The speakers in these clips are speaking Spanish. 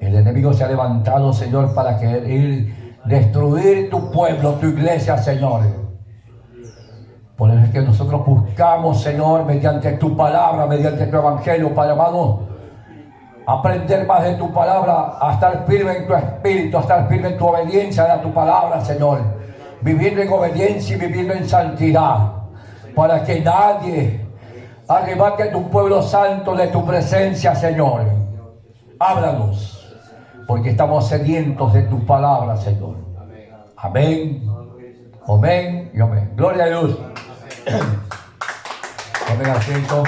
El enemigo se ha levantado, Señor, para querer destruir tu pueblo, tu iglesia, Señor. Por eso es que nosotros buscamos, Señor, mediante tu palabra, mediante tu evangelio, Padre amado, aprender más de tu palabra, a estar firme en tu espíritu, a estar firme en tu obediencia a tu palabra, Señor. Viviendo en obediencia y viviendo en santidad, para que nadie arrebate a tu pueblo santo de tu presencia, Señor. Háblanos, porque estamos sedientos de tu palabra, Señor. Amén, amén y amén. Gloria a Dios. Tomen asiento.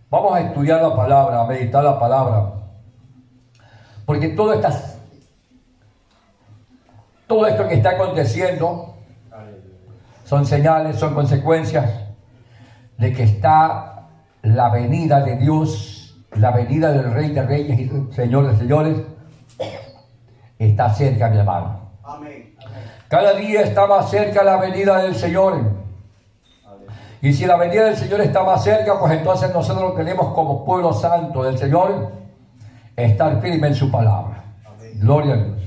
Vamos a estudiar la palabra, a meditar la palabra, porque todo esto que está aconteciendo son señales, son consecuencias de que está la venida de Dios, la venida del Rey de Reyes y Señor de Señores, está cerca, mi hermano. Amén. Cada día está más cerca la venida del Señor. Y si la venida del Señor está más cerca, pues entonces nosotros tenemos como pueblo santo del Señor estar firme en su palabra. Amén. Gloria a Dios.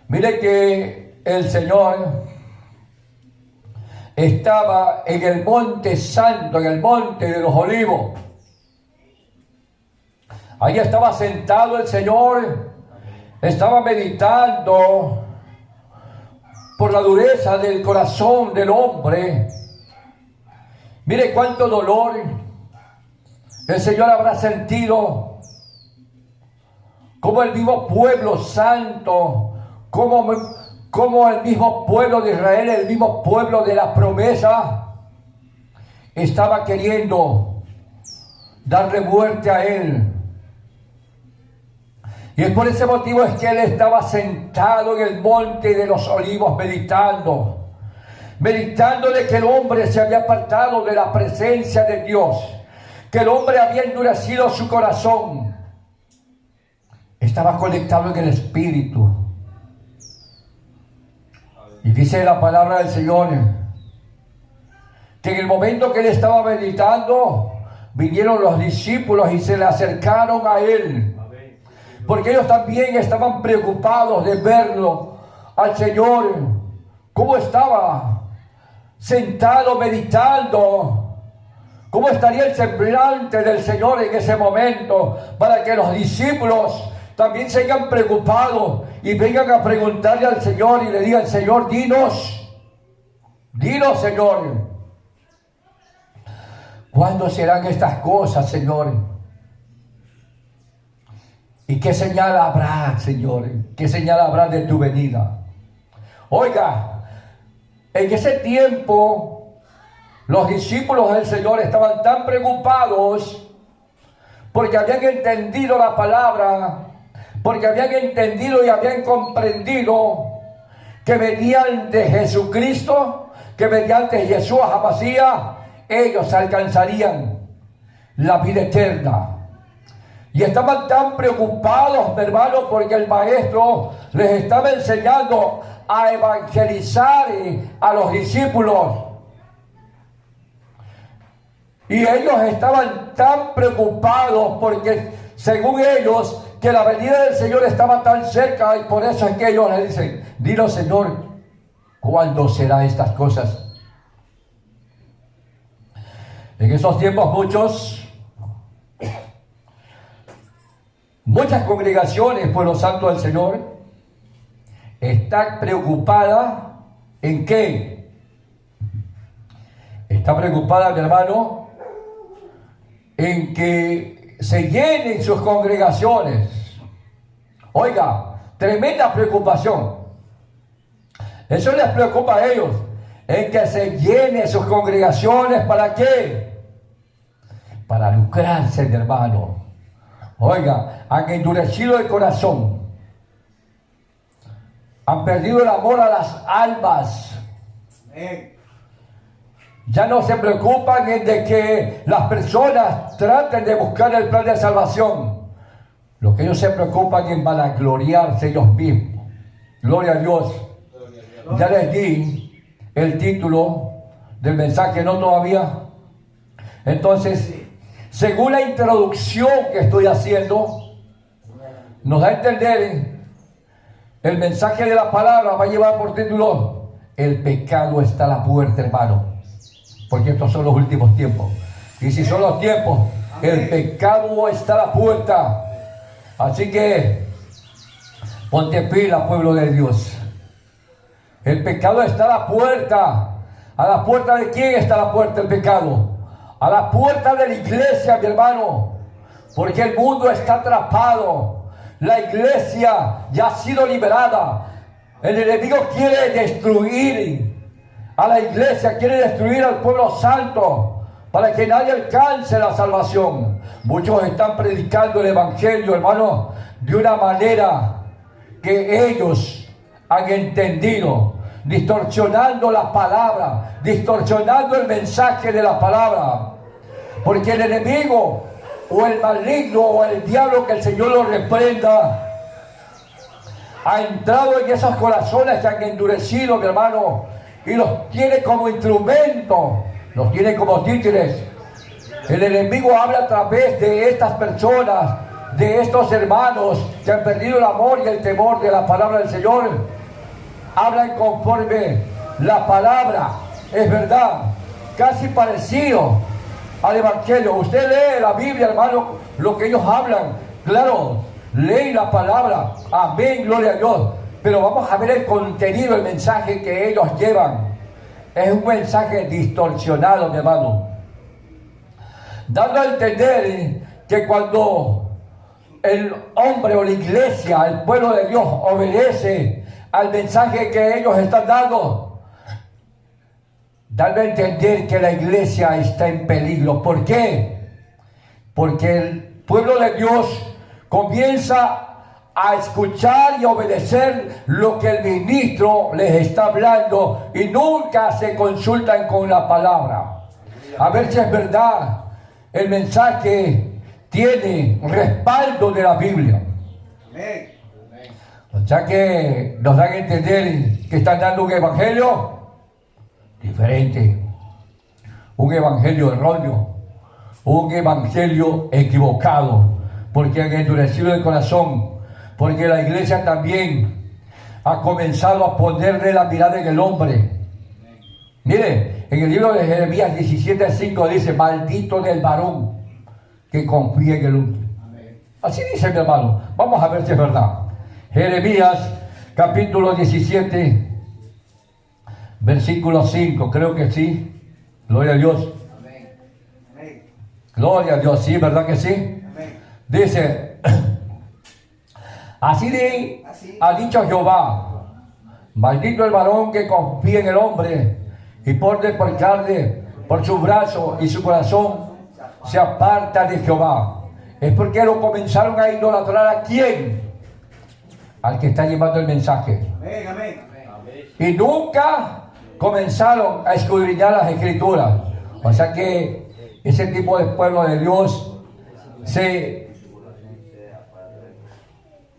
Mire que el Señor estaba en el monte santo, en el monte de los olivos. Ahí estaba sentado el Señor, estaba meditando por la dureza del corazón del hombre. Mire cuánto dolor el Señor habrá sentido, como el mismo pueblo santo, como el mismo pueblo de Israel, el mismo pueblo de la promesa, estaba queriendo darle muerte a él. Y es por ese motivo es que él estaba sentado en el monte de los olivos meditando de que el hombre se había apartado de la presencia de Dios, que el hombre había endurecido su corazón. Estaba conectado en el Espíritu. Y dice la palabra del Señor que en el momento que él estaba meditando, vinieron los discípulos y se le acercaron a él, porque ellos también estaban preocupados de verlo al Señor, cómo estaba sentado meditando, cómo estaría el semblante del Señor en ese momento, para que los discípulos también se hayan preocupado y vengan a preguntarle al Señor y le digan: Señor, dinos, Señor, ¿cuándo serán estas cosas, Señor? ¿Y qué señal habrá, Señor? ¿Qué señal habrá de tu venida? Oiga, en ese tiempo los discípulos del Señor estaban tan preocupados porque habían entendido la palabra, porque habían entendido y habían comprendido que mediante Jesucristo, que mediante Jesús Hamasías, ellos alcanzarían la vida eterna. Y estaban tan preocupados, mi hermano, porque el maestro les estaba enseñando a evangelizar a los discípulos. Y ellos estaban tan preocupados porque, según ellos, que la venida del Señor estaba tan cerca, y por eso es que ellos le dicen: dinos, Señor, ¿cuándo serán estas cosas? En esos tiempos muchas congregaciones, pueblo santo del Señor, están preocupadas ¿en qué? Está preocupada, mi hermano, en que se llenen sus congregaciones. Oiga, tremenda preocupación. Eso les preocupa a ellos, en que se llenen sus congregaciones. ¿Para qué? Para lucrarse, mi hermano. Oiga, han endurecido el corazón, han perdido el amor a las almas. Ya no se preocupan en de que las personas traten de buscar el plan de salvación. Lo que ellos se preocupan es en vanagloriarse ellos mismos. Gloria a Dios. Ya les di el título del mensaje, ¿no todavía? Entonces, según la introducción que estoy haciendo, nos da a entender, el mensaje de la palabra va a llevar por título: el pecado está a la puerta, hermano, porque estos son los últimos tiempos. Y si son los tiempos, el pecado está a la puerta. Así que ponte pila, pueblo de Dios. El pecado está a la puerta. ¿A la puerta de quién está la puerta del pecado? A la puerta de la iglesia, mi hermano. Porque el mundo está atrapado. La iglesia ya ha sido liberada. El enemigo quiere destruir a la iglesia, quiere destruir al pueblo santo, para que nadie alcance la salvación. Muchos están predicando el evangelio, hermano, de una manera que ellos han entendido, distorsionando la palabra, distorsionando el mensaje de la palabra. Porque el enemigo, o el maligno, o el diablo, que el Señor lo reprenda, ha entrado en esos corazones que han endurecido, mi hermano, y los tiene como instrumento, los tiene como títeres. El enemigo habla a través de estas personas, de estos hermanos que han perdido el amor y el temor de la palabra del Señor. Hablan conforme la palabra, es verdad, casi parecido al evangelio. Usted lee la Biblia, hermano, lo que ellos hablan, claro, leen la palabra, amén, gloria a Dios, pero vamos a ver el contenido, el mensaje que ellos llevan. Es un mensaje distorsionado, mi hermano, dando a entender que cuando el hombre o la iglesia, el pueblo de Dios, obedece al mensaje que ellos están dando, dando a entender que la iglesia está en peligro. ¿Por qué? Porque el pueblo de Dios comienza a escuchar y obedecer lo que el ministro les está hablando, y nunca se consultan con la palabra a ver si es verdad el mensaje tiene respaldo de la Biblia. O sea que nos dan a entender que están dando un evangelio diferente, un evangelio erróneo, un evangelio equivocado, porque han endurecido el corazón, porque la iglesia también ha comenzado a ponerle la mirada en el hombre. Mire, en el libro de Jeremías 17:5 dice: maldito del varón que confía en el hombre. Así dice, mi hermano. Vamos a ver si es verdad. Jeremías capítulo 17 versículo 5, creo que sí. Gloria a Dios. Gloria a Dios, sí, ¿verdad que sí? Dice: así ha dicho Jehová, maldito el varón que confía en el hombre y por carne, por su brazo y su corazón se aparta de Jehová. Es porque lo comenzaron a idolatrar. ¿A quién? Al que está llevando el mensaje. Y nunca comenzaron a escudriñar las escrituras. O sea que ese tipo de pueblo de Dios se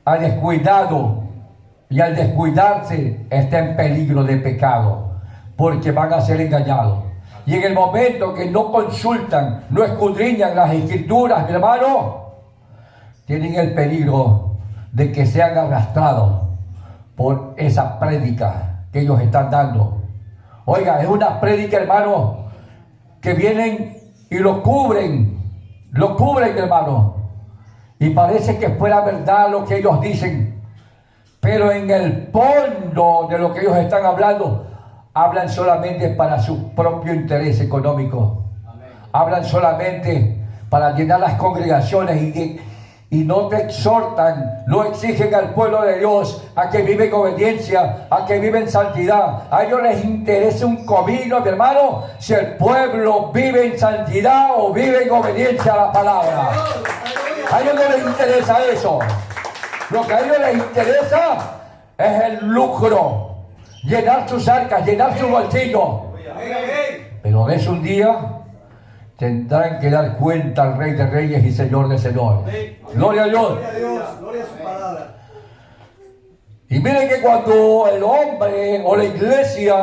ha descuidado, y al descuidarse está en peligro de pecado, porque van a ser engañados. Y en el momento que no consultan, no escudriñan las escrituras, mi hermano, tienen el peligro de que sean arrastrados por esa prédica que ellos están dando. Oiga, es una prédica, hermano, que vienen y lo cubren, hermano, y parece que fuera verdad lo que ellos dicen, pero en el fondo de lo que ellos están hablando, hablan solamente para su propio interés económico. Hablan solamente para llenar las congregaciones, y no te exhortan, no exigen al pueblo de Dios a que vive en obediencia, a que vive en santidad. A ellos les interesa un comino, mi hermano, si el pueblo vive en santidad o vive en obediencia a la palabra. A ellos no les interesa eso. Lo que a ellos les interesa es el lucro, llenar sus arcas, llenar su bolsillo. Pero de eso un día tendrán que dar cuenta al Rey de Reyes y Señor de Señores. Gloria a Dios. Gloria a su palabra. Y miren que cuando el hombre o la iglesia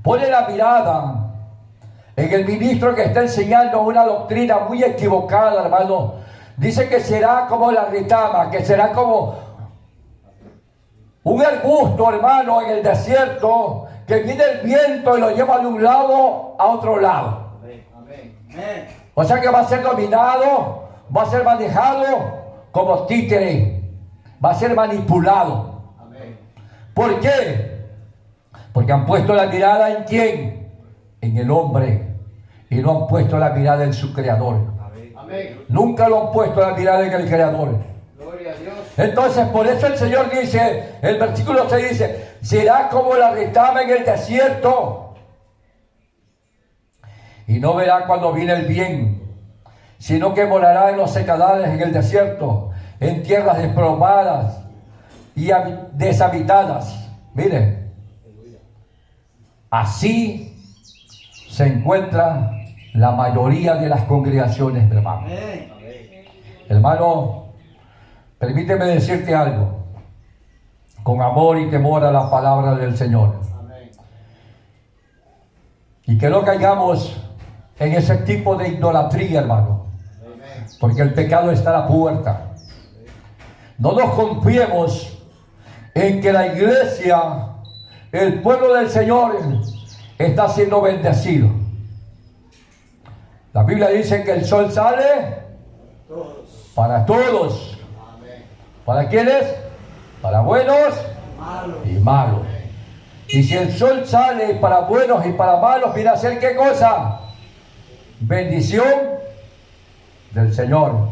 pone la mirada en el ministro que está enseñando una doctrina muy equivocada, hermano. Dice que será como la retama, que será como un arbusto, hermano, en el desierto, que viene el viento y lo lleva de un lado a otro lado. O sea que va a ser dominado, va a ser manejado como títere, va a ser manipulado. ¿Por qué? Porque han puesto la mirada en ¿quién? En el hombre, y no han puesto la mirada en su creador. Nunca lo han puesto la mirada en el creador. Gloria a Dios. Entonces por eso el Señor dice, el versículo 6 dice, será como la retama en el desierto, y no verá cuando viene el bien, sino que morará en los secadales en el desierto, en tierras desplomadas y deshabitadas. Mire, así se encuentra la mayoría de las congregaciones, mi hermano. Hermano, permíteme decirte algo, con amor y temor a la palabra del Señor. Y que no caigamos en ese tipo de idolatría, hermano, porque el pecado está a la puerta. No nos confiemos en que la iglesia, el pueblo del Señor, está siendo bendecido. La Biblia dice que el sol sale para todos. ¿Para quiénes? Para buenos y malos. Y si el sol sale para buenos y para malos, viene a ser ¿qué cosa? Bendición del Señor.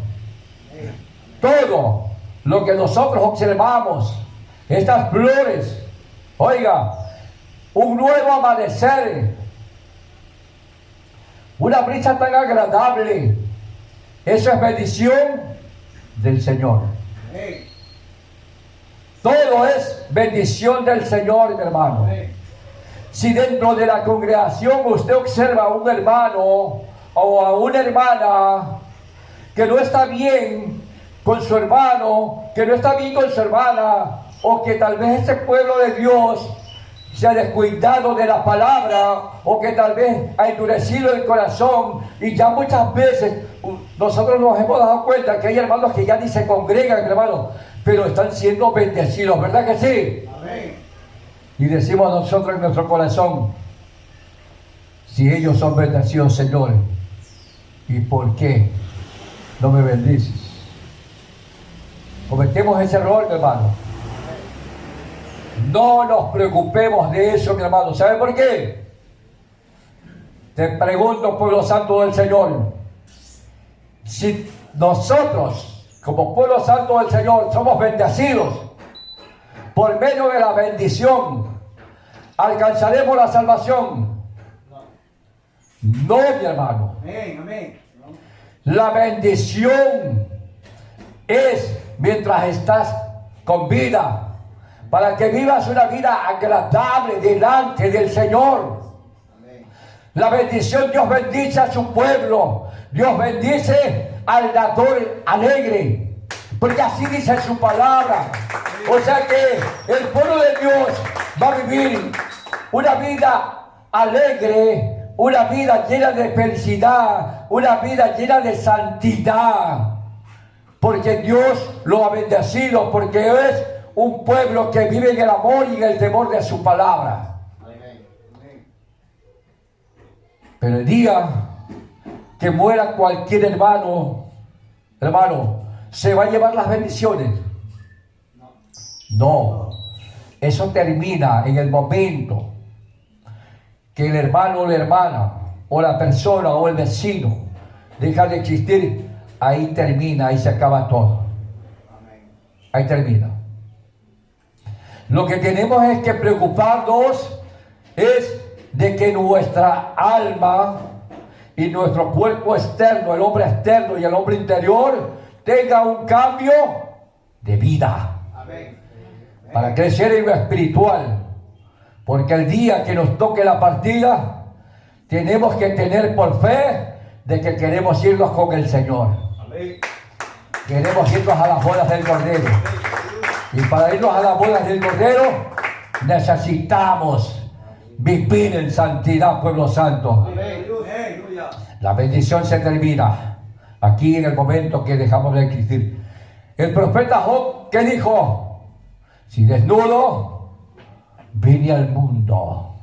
Todo lo que nosotros observamos, estas flores, oiga, un nuevo amanecer, una brisa tan agradable, eso es bendición del Señor. Todo es bendición del Señor, mi hermano. Si dentro de la congregación usted observa a un hermano o a una hermana que no está bien con su hermano, que no está bien con su hermana, o que tal vez ese pueblo de Dios se ha descuidado de la palabra, o que tal vez ha endurecido el corazón, y ya muchas veces nosotros nos hemos dado cuenta que hay hermanos que ya ni se congregan, hermanos, pero están siendo bendecidos, ¿verdad que sí? Amén. Y decimos nosotros en nuestro corazón, si ellos son bendecidos, Señor, ¿y por qué no me bendices? Cometemos ese error, mi hermano. No nos preocupemos de eso, mi hermano. ¿Sabe por qué? Te pregunto, pueblo santo del Señor, si nosotros, como pueblo santo del Señor, somos bendecidos por medio de la bendición, ¿alcanzaremos la salvación? No, mi hermano. Amén, amén. La bendición es mientras estás con vida, para que vivas una vida agradable delante del Señor. La bendición, Dios bendice a su pueblo, Dios bendice al dador alegre, porque así dice su palabra. O sea que el pueblo de Dios va a vivir una vida alegre, una vida llena de felicidad, una vida llena de santidad, porque Dios lo ha bendecido, porque es un pueblo que vive en el amor y en el temor de su palabra. Pero el día que muera cualquier hermano, ¿se va a llevar las bendiciones? No. Eso termina en el momento que el hermano o la hermana, o la persona o el vecino deja de existir. Ahí termina, ahí se acaba todo. Ahí termina. Lo que tenemos es que preocuparnos es de que nuestra alma y nuestro cuerpo externo, el hombre externo y el hombre interior, tenga un cambio de vida. Amén. Para crecer en lo espiritual. Porque el día que nos toque la partida, tenemos que tener por fe de que queremos irnos con el Señor. Amén. Queremos irnos a las bodas del Cordero. Y para irnos a las bodas del Cordero, necesitamos vivir en santidad, pueblo santo. La bendición se termina aquí en el momento que dejamos de existir. El profeta Job, ¿qué dijo? Si desnudo vine al mundo,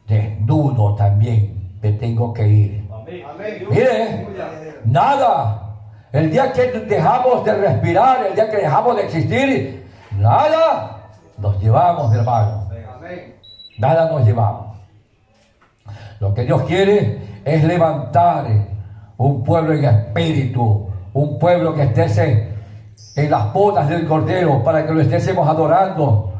desnudo también me tengo que ir. Mire, nada. El día que dejamos de respirar, el día que dejamos de existir, nada nos llevamos, hermano. Nada nos llevamos. Lo que Dios quiere es levantar un pueblo en espíritu, un pueblo que esté en las bodas del Cordero, para que lo estemos adorando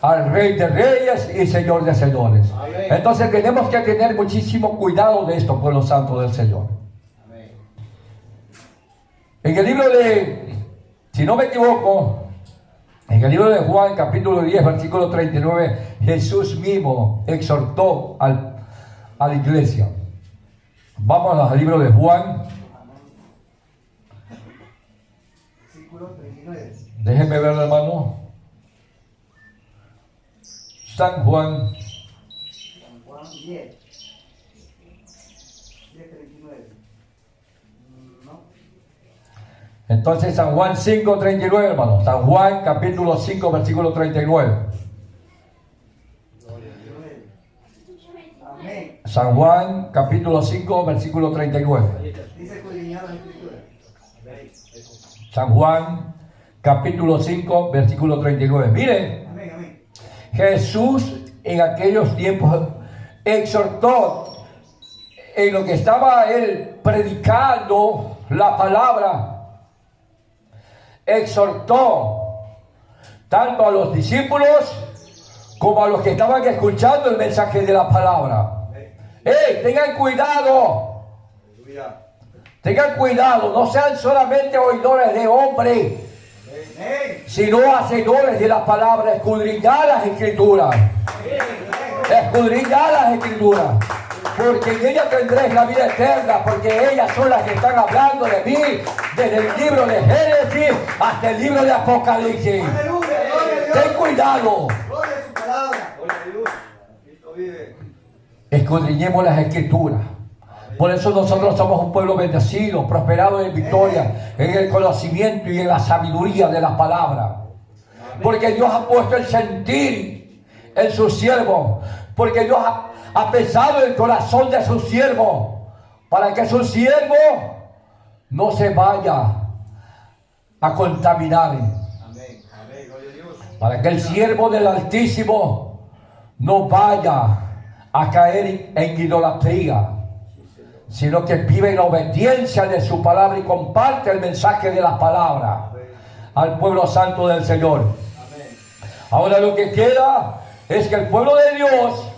al Rey de Reyes y Señor de Señores. Amén. Entonces tenemos que tener muchísimo cuidado de esto, pueblo santo del Señor. Amén. En el libro de, si no me equivoco, en el libro de Juan, capítulo 10, versículo 39, Jesús mismo exhortó a la iglesia. Vamos al libro de Juan. Versículo 39. Déjenme ver, hermano. San Juan. San Juan 10. 10:39. No. Entonces San Juan 5:39, hermano. San Juan capítulo 5, versículo 39. Amén. San Juan capítulo 5, versículo 39. Dice escudriñar las escrituras. San Juan capítulo 5, versículo 39. Miren. Amén, amén. Jesús en aquellos tiempos exhortó, en lo que estaba él predicando la palabra, exhortó tanto a los discípulos como a los que estaban escuchando el mensaje de la palabra. Tengan cuidado, tengan cuidado, no sean solamente oidores de hombre, sino hacedores de la palabra. Escudriñad las escrituras, escudriñad las escrituras, porque en ellas tendréis la vida eterna, porque ellas son las que están hablando de mí, desde el libro de Génesis hasta el libro de Apocalipsis. Aleluya, gloria a Dios. Ten cuidado. Gloria a su palabra. Escudriñemos las escrituras. Por eso nosotros somos un pueblo bendecido, prosperado en victoria, en el conocimiento y en la sabiduría de la palabra. Porque Dios ha puesto el sentir en sus siervos. Porque Dios ha pensado en el corazón de sus siervos, para que sus siervos no se vaya a contaminar. Para que el siervo del Altísimo no vaya a caer en idolatría, sino que vive en la obediencia de su palabra y comparte el mensaje de la palabra al pueblo santo del Señor. Ahora lo que queda es que el pueblo de Dios,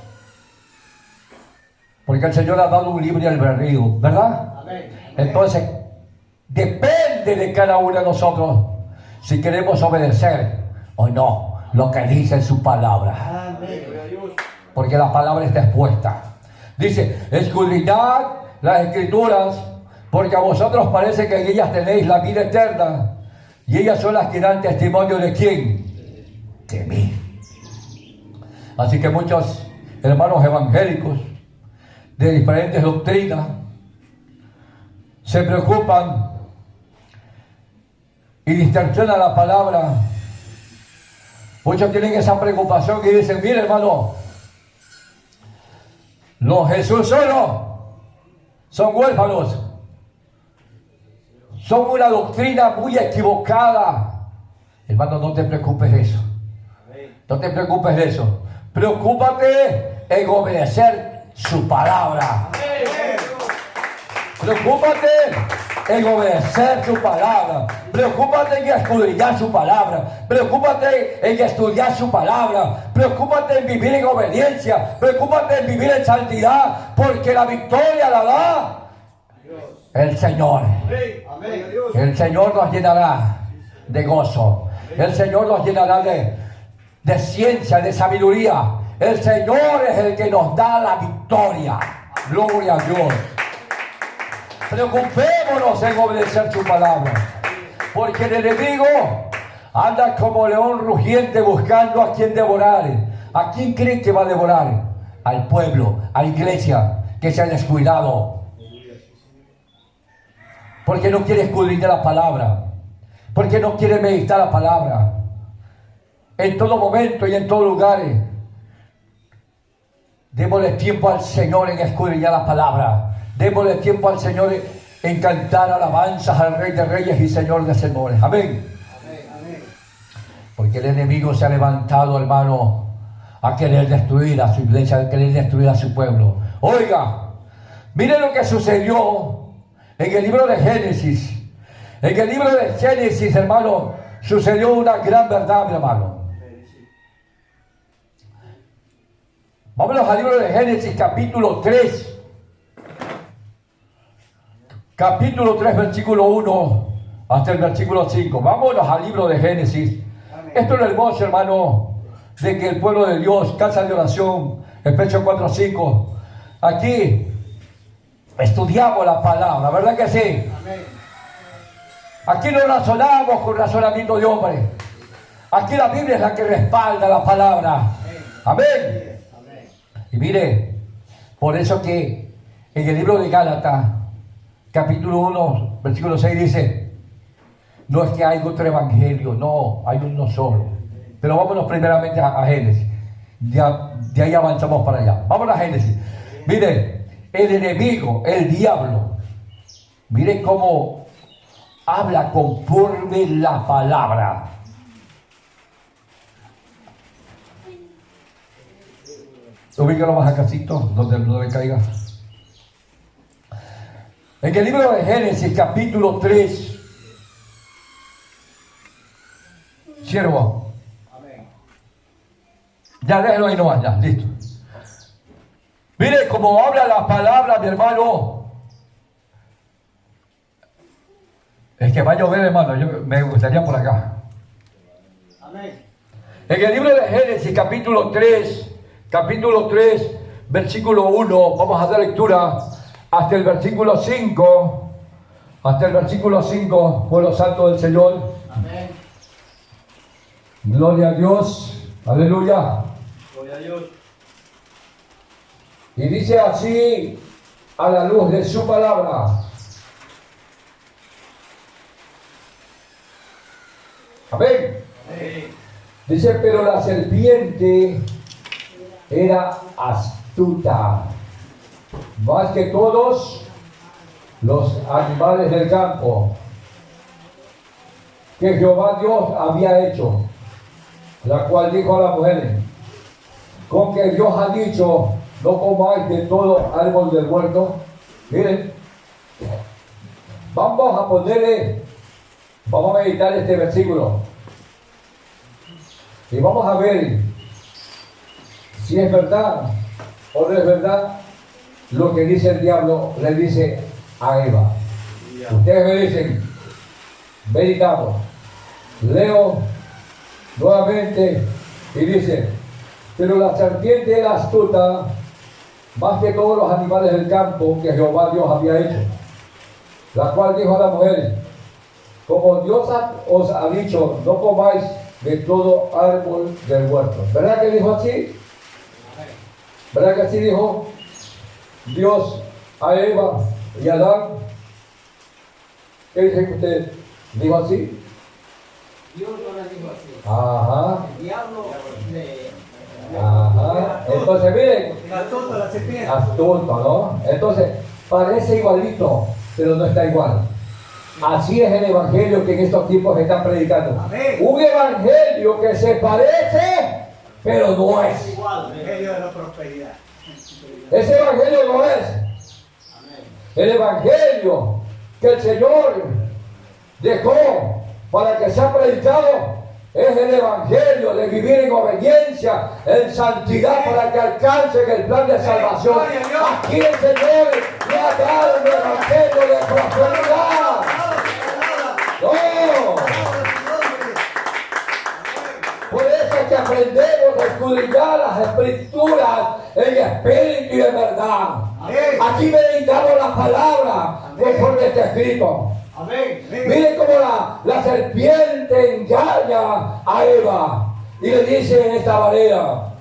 porque el Señor ha dado un libre albedrío, ¿verdad? Entonces depende de cada uno de nosotros si queremos obedecer o no lo que dice su palabra. Porque la palabra está expuesta. Dice, escudriñad las escrituras, porque a vosotros parece que en ellas tenéis la vida eterna, y ellas son las que dan testimonio de ¿quién? De mí. Así que muchos hermanos evangélicos de diferentes doctrinas se preocupan y distorsionan la palabra. Muchos tienen esa preocupación y dicen, mire hermano, los Jesús solo son huérfanos. Son una doctrina muy equivocada. Hermano, no te preocupes de eso. No te preocupes de eso. Preocúpate en obedecer su palabra. Preocúpate en obedecer su palabra. Preocúpate en escudriñar su palabra. Preocúpate en estudiar su palabra. Preocúpate en vivir en obediencia. Preocúpate en vivir en santidad, porque la victoria la da el Señor. El Señor nos llenará de gozo. El Señor nos llenará de ciencia, de sabiduría. El Señor es el que nos da la victoria. Gloria a Dios. Preocupémonos en obedecer su palabra, porque el enemigo anda como león rugiente buscando a quien devorar. ¿A quién cree que va a devorar? Al pueblo, a la iglesia que se ha descuidado. Porque no quiere escudriñar la palabra. Porque no quiere meditar la palabra. En todo momento y en todos lugares. Démosle tiempo al Señor en escudriñar la palabra. Démosle tiempo al Señor en cantar alabanzas al Rey de Reyes y Señor de Señores. Amén. Amén. Porque el enemigo se ha levantado, hermano, a querer destruir a su iglesia, a querer destruir a su pueblo. Oiga, mire lo que sucedió en el libro de Génesis. En el libro de Génesis, hermano, sucedió una gran verdad, mi hermano. Vámonos al libro de Génesis, capítulo 3. Capítulo 3, versículo 1 hasta el versículo 5. Vámonos al libro de Génesis. Esto es lo hermoso, hermano, de que el pueblo de Dios, casa de oración, Efesios 4:5, aquí estudiamos la palabra, ¿verdad que sí? Amén. Aquí no razonamos con razonamiento de hombre. Aquí la Biblia es la que respalda la palabra. Amén. Amén. Y mire, por eso que en el libro de Gálatas, capítulo 1, versículo 6 dice, no es que hay otro evangelio, no, hay uno solo. Pero vámonos primeramente a Génesis. Ya, de ahí avanzamos para allá. Vámonos a Génesis. Mire, el enemigo, el diablo, mire cómo habla conforme la palabra. Ubícalo más acasito, donde no le caiga. En el libro de Génesis, capítulo 3, siervo. Ya déjelo ahí nomás, ya, listo. Mire cómo habla la palabra, mi hermano. Es que va a llover, hermano, yo me gustaría por acá. Amén. En el libro de Génesis, capítulo 3, versículo 1, vamos a dar lectura hasta el versículo 5. Hasta el versículo 5, pueblo santo del Señor. Amén. Gloria a Dios, aleluya. Gloria a Dios. Y dice así a la luz de su palabra. Amén. Amén. Dice, pero la serpiente era astuta, más que todos los animales del campo que Jehová Dios había hecho, la cual dijo a las mujeres, con que Dios ha dicho, no comáis de todo árbol del huerto. Miren, vamos a meditar este versículo y vamos a ver si es verdad o no es verdad lo que dice el diablo, le dice a Eva. Ustedes me dicen, meditamos, leo nuevamente y dice, pero la serpiente era astuta más que todos los animales del campo que Jehová Dios había hecho, la cual dijo a las mujeres, como Dios os ha dicho, no comáis de todo árbol del huerto. ¿Verdad que dijo así? ¿Verdad que así dijo Dios a Eva y a Adán? ¿Qué dicen ustedes? ¿Dijo así? Dios no le dijo así. Ajá. El diablo le. Ajá. Entonces miren, Astuto la serpiente. astuto, ¿no? Entonces parece igualito, pero no está igual. Así es el evangelio que en estos tiempos se está predicando. Amén. Un evangelio que se parece, pero no es. Igual, el evangelio de la prosperidad. Ese evangelio no es. Amén. El evangelio que el Señor dejó para que sea predicado es el evangelio de vivir en obediencia, en santidad, para que alcancen el plan de salvación. Aquí el Señor le ha dado un evangelio de prosperidad. ¡No! Por eso es que aprendemos a escudriñar las escrituras en espíritu y en verdad. Aquí meditamos la palabra conforme está escrito. Amén. Miren cómo la serpiente engaña a Eva y le dice en esta manera,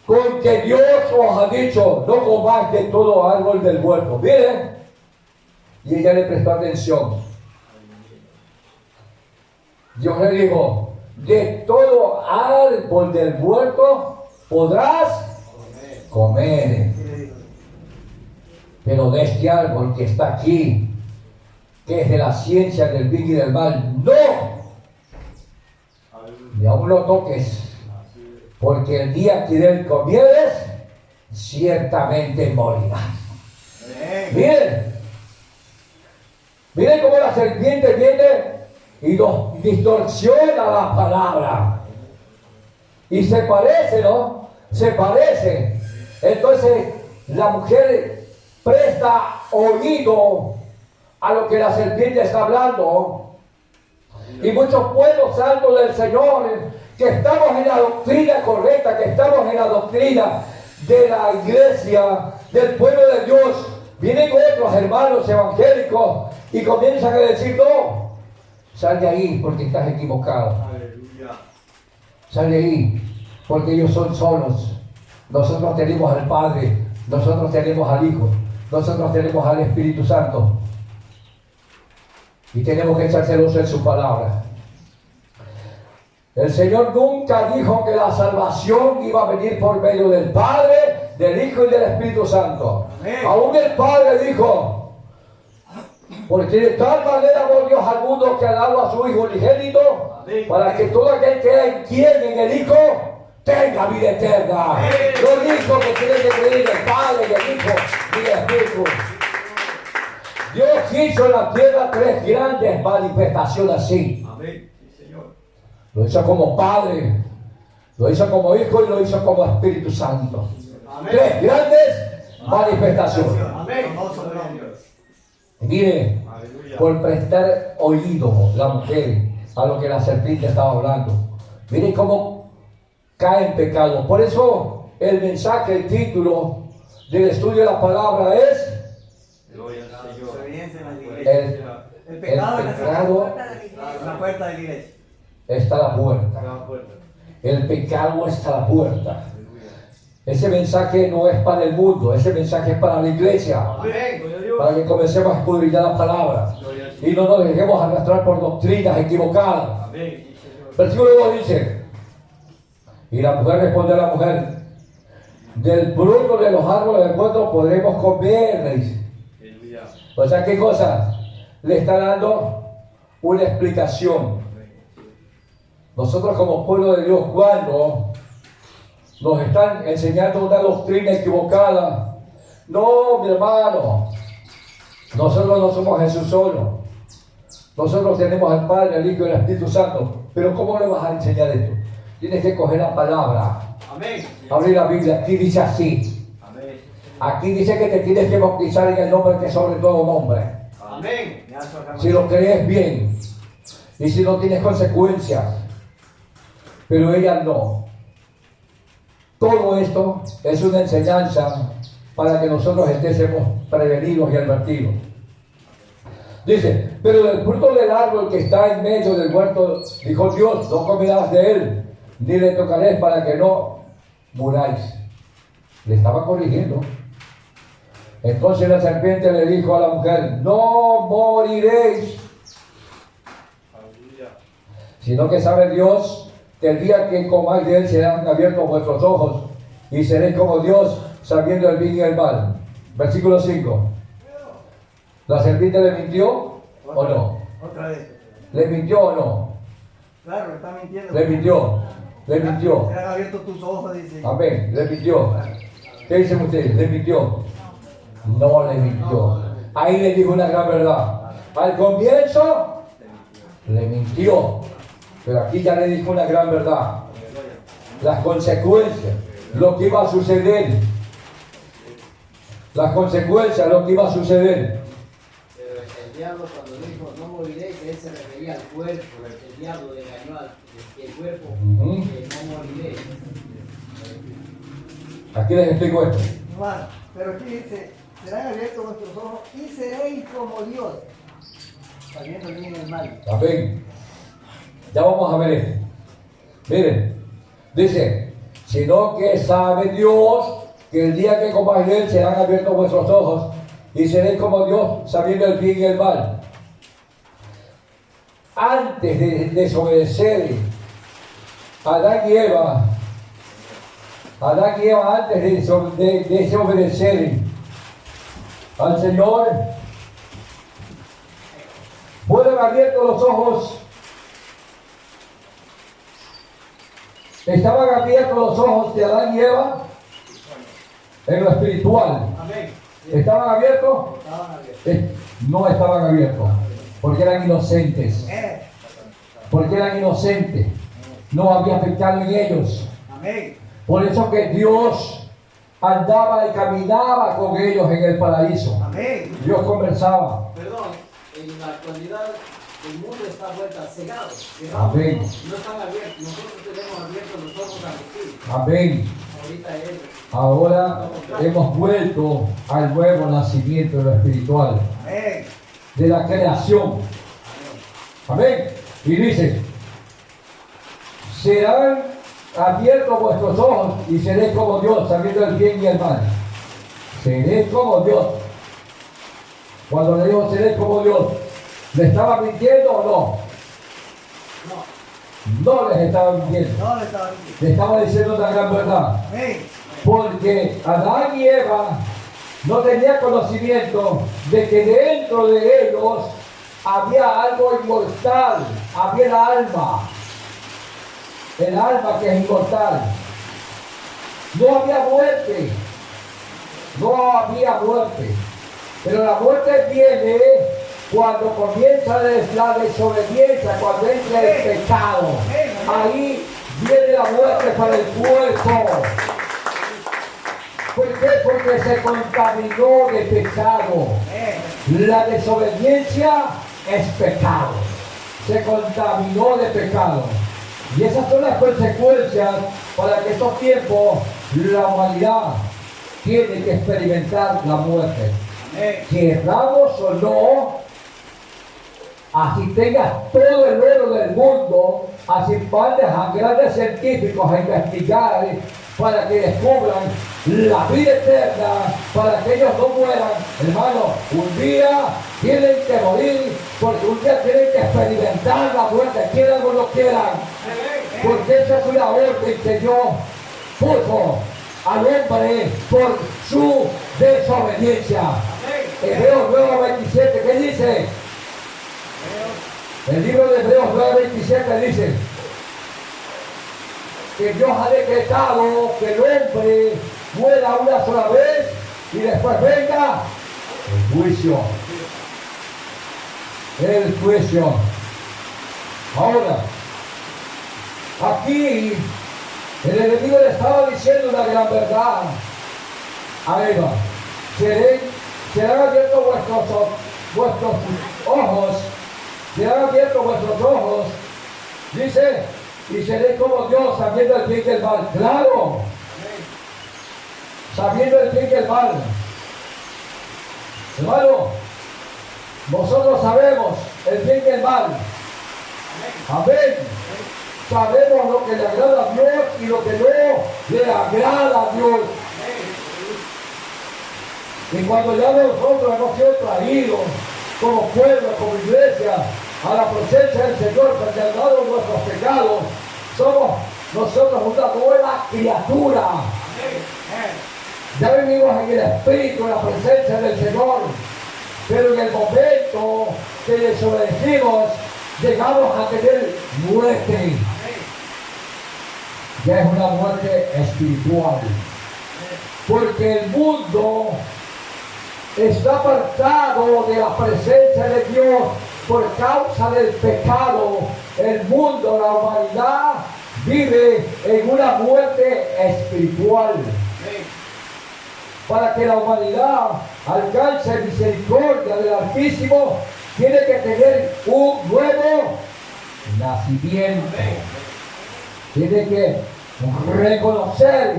con que Dios os ha dicho, no comáis de todo árbol del huerto. Miren, y ella le prestó atención. Dios le dijo, de todo árbol del huerto podrás comer, pero de este árbol que está aquí, que es de la ciencia del bien y del mal, no, ni aún lo toques, porque el día que de él comieres, ciertamente morirás. Miren cómo la serpiente viene y nos distorsiona la palabra. Y se parece, ¿no? Se parece. Entonces la mujer presta oído a lo que la serpiente está hablando. Y muchos pueblos santos del Señor, que estamos en la doctrina correcta, que estamos en la doctrina de la iglesia, del pueblo de Dios, vienen otros hermanos evangélicos y comienzan a decir, no, sal de ahí porque estás equivocado. Sal de ahí porque ellos son solos. Nosotros tenemos al Padre, nosotros tenemos al Hijo, nosotros tenemos al Espíritu Santo. Y tenemos que echar celos en su palabra. El Señor nunca dijo que la salvación iba a venir por medio del Padre, del Hijo y del Espíritu Santo. Amén. Aún el Padre dijo, porque de tal manera amó Dios al mundo que ha dado a su Hijo unigénito, amén, para que todo aquel que cree en el Hijo tenga vida eterna. Amén. No dijo que tiene que creer en el Padre, del Hijo y del Espíritu. Dios hizo en la tierra tres grandes manifestaciones así. Amén. Sí, Señor. Lo hizo como Padre, lo hizo como Hijo y lo hizo como Espíritu Santo. Amén. Tres grandes manifestaciones. Amén. Y mire, por prestar oído la mujer a lo que la serpiente estaba hablando, mire cómo cae en pecado. Por eso el mensaje, el título del estudio de la palabra es el pecado en la puerta de la iglesia. Está a la puerta. El pecado está a la puerta. Ese mensaje no es para el mundo, ese mensaje es para la iglesia. Amén. Para que comencemos a escudriñar la palabra y no nos dejemos arrastrar por doctrinas equivocadas. Amén. Versículo 2 dice, y la mujer respondió a la mujer, del fruto de los árboles del huerto podremos comer. O sea, ¿qué cosa? Le está dando una explicación. Nosotros como pueblo de Dios, cuando nos están enseñando una doctrina equivocada, no, mi hermano, nosotros no somos Jesús solo. Nosotros tenemos al Padre, al Hijo y al Espíritu Santo. Pero ¿cómo le vas a enseñar esto? Tienes que coger la palabra. Amén. Abrir la Biblia. Aquí dice así. Amén. Aquí dice que te tienes que bautizar en el nombre que es sobre todo nombre. Amén. Si lo crees bien. Y si no tienes consecuencias. Pero ella no. Todo esto es una enseñanza para que nosotros estemos prevenidos y advertidos. Dice, pero del fruto del árbol que está en medio del huerto, dijo Dios, no comerás de él, ni le tocaréis para que no muráis. Le estaba corrigiendo. Entonces la serpiente le dijo a la mujer, no moriréis, sino que sabe Dios que el día que comáis de él serán abiertos vuestros ojos y seréis como Dios, sabiendo el bien y el mal. Versículo 5. ¿La serpiente le mintió o no? Otra vez. ¿Le mintió o no? Claro, está mintiendo. Le mintió. Le mintió. Serán abiertos tus ojos, dice. Amén. Le mintió. ¿Qué dicen ustedes? ¿Le mintió? No le mintió. Ahí le dijo una gran verdad. Al comienzo le mintió. Pero aquí ya le dijo una gran verdad. Las consecuencias, lo que iba a suceder. Las consecuencias, lo que iba a suceder. Pero el diablo cuando dijo no moriréis, él se refería al cuerpo. El diablo le engañó al cuerpo que no moriréis. Aquí les explico esto. Hermano, pero aquí dice, serán abiertos vuestros ojos y seréis como Dios, sabiendo el bien y el mal. Amén. Ya vamos a ver esto. Miren, dice, sino que sabe Dios que el día que comáis de él serán abiertos vuestros ojos y seréis como Dios, sabiendo el bien y el mal. Antes de desobedecer Adán y Eva, antes de desobedecer al Señor, fueron abiertos los ojos. Estaban abiertos los ojos de Adán y Eva en lo espiritual. Amén. ¿Estaban abiertos? Estaban abiertos. No estaban abiertos, porque eran inocentes. Porque eran inocentes. No había pecado en ellos. Amén. Por eso que Dios andaba y caminaba con ellos en el paraíso. Amén. Dios conversaba. Perdón, en la actualidad el mundo está vuelta cegado. Amén. No están abiertos. Nosotros tenemos abiertos los ojos al Espíritu. Amén. Ahorita es. Ahora hemos vuelto al nuevo nacimiento de lo espiritual, Amén. de la creación. Amén. Y dice, serán abiertos vuestros ojos y seréis como Dios, sabiendo el bien y el mal. Seréis como Dios. Cuando le digo seréis como Dios, ¿le estaba mintiendo o no? No les estaba mintiendo. No le estaba diciendo. Le estaba diciendo una gran verdad. Amén. Porque Adán y Eva no tenían conocimiento de que dentro de ellos había algo inmortal, había el alma que es inmortal. No había muerte, pero la muerte viene cuando comienza la desobediencia, cuando entra el pecado. Ahí viene la muerte para el cuerpo. ¿Por qué? Porque se contaminó de pecado. La desobediencia es pecado. Se contaminó de pecado. Y esas son las consecuencias para que estos tiempos la humanidad tiene que experimentar la muerte. Queramos o no, así tengas todo el oro del mundo, así mandes a grandes científicos a investigar para que descubran la vida eterna, para que ellos no mueran. Hermano, un día tienen que morir, porque un día tienen que experimentar la muerte, quieran o no quieran. Porque esa es una orden que Dios puso al hombre por su desobediencia. Hebreos 9:27, ¿qué dice? El libro de Hebreos 9:27 dice que Dios ha decretado que el hombre muera una sola vez y después venga el juicio. El juicio. Ahora, aquí el enemigo le estaba diciendo una gran verdad a Eva. Serán abiertos vuestros ojos, serán abiertos vuestros ojos, dice, y seréis como Dios, sabiendo el bien y el mal. Claro, sabiendo el bien y el mal. Hermano, nosotros sabemos el bien y el mal. Amén. Sabemos lo que le agrada a Dios y lo que no le agrada a Dios. Y cuando ya nosotros hemos sido traídos como pueblo, como iglesia, a la presencia del Señor, perdonado nuestros pecados, somos nosotros una nueva criatura. Ya vivimos en el Espíritu, en la presencia del Señor, pero en el momento que desobedecimos, llegamos a tener muerte. Ya es una muerte espiritual. Porque el mundo está apartado de la presencia de Dios por causa del pecado. El mundo, la humanidad, vive en una muerte espiritual. Para que la humanidad alcance misericordia del Altísimo, tiene que tener un nuevo nacimiento. Tiene que reconocer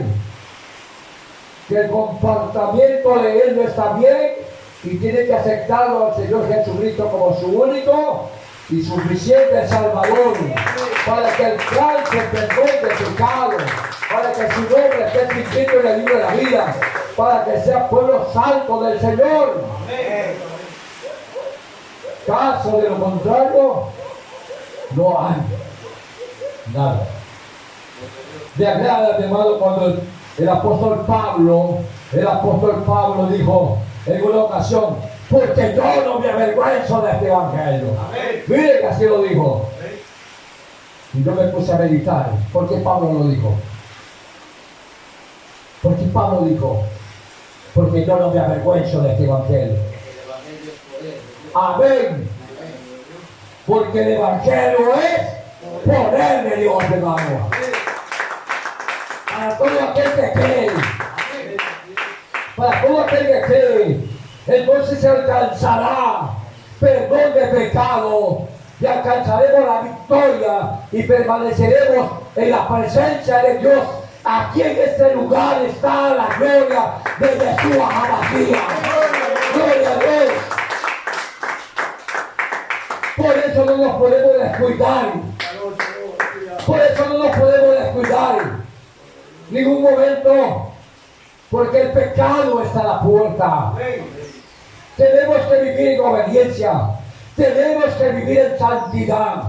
que el comportamiento de él no está bien y tiene que aceptarlo al Señor Jesucristo como su único y suficiente Salvador, para que alcance perdón de pecado, para que su nombre esté escrito en el libro de la vida, para que sea pueblo santo del Señor. Caso de lo contrario, no hay nada. De agrada, mi hermano, cuando el apóstol Pablo dijo en una ocasión, porque yo no me avergüenzo de este evangelio. Mire que así lo dijo. Y yo me puse a meditar. ¿Por qué Pablo lo dijo? Porque Pablo dijo, porque yo no me avergüenzo de este evangelio. Amén. Porque el evangelio es poder de Dios, hermano. Para todo aquel que cree. Para todo aquel que cree. Entonces se alcanzará perdón de pecado y alcanzaremos la victoria y permaneceremos en la presencia de Dios. Aquí en este lugar está la gloria de Yeshua HaMashiach. Gloria a Dios. Por eso no nos podemos descuidar. Por eso no nos podemos descuidar. Ningún momento. Porque el pecado está a la puerta. Tenemos que vivir en obediencia. Tenemos que vivir en santidad.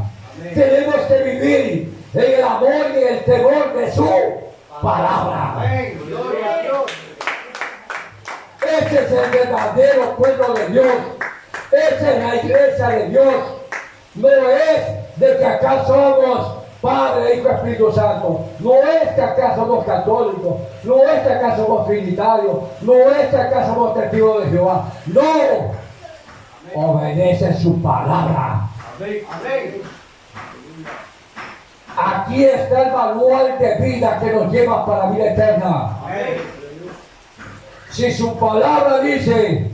Tenemos que vivir en el amor y en el temor de su palabra. Ese es el verdadero pueblo de Dios. Esa es la iglesia de Dios. No es de que acá somos Padre, Hijo, Espíritu Santo. No es que acá somos católicos. No es que acá somos trinitarios. No es que acá somos testigos de Jehová. No. Obedece su palabra. Aquí está el manual de vida que nos lleva para la vida eterna. Si su palabra dice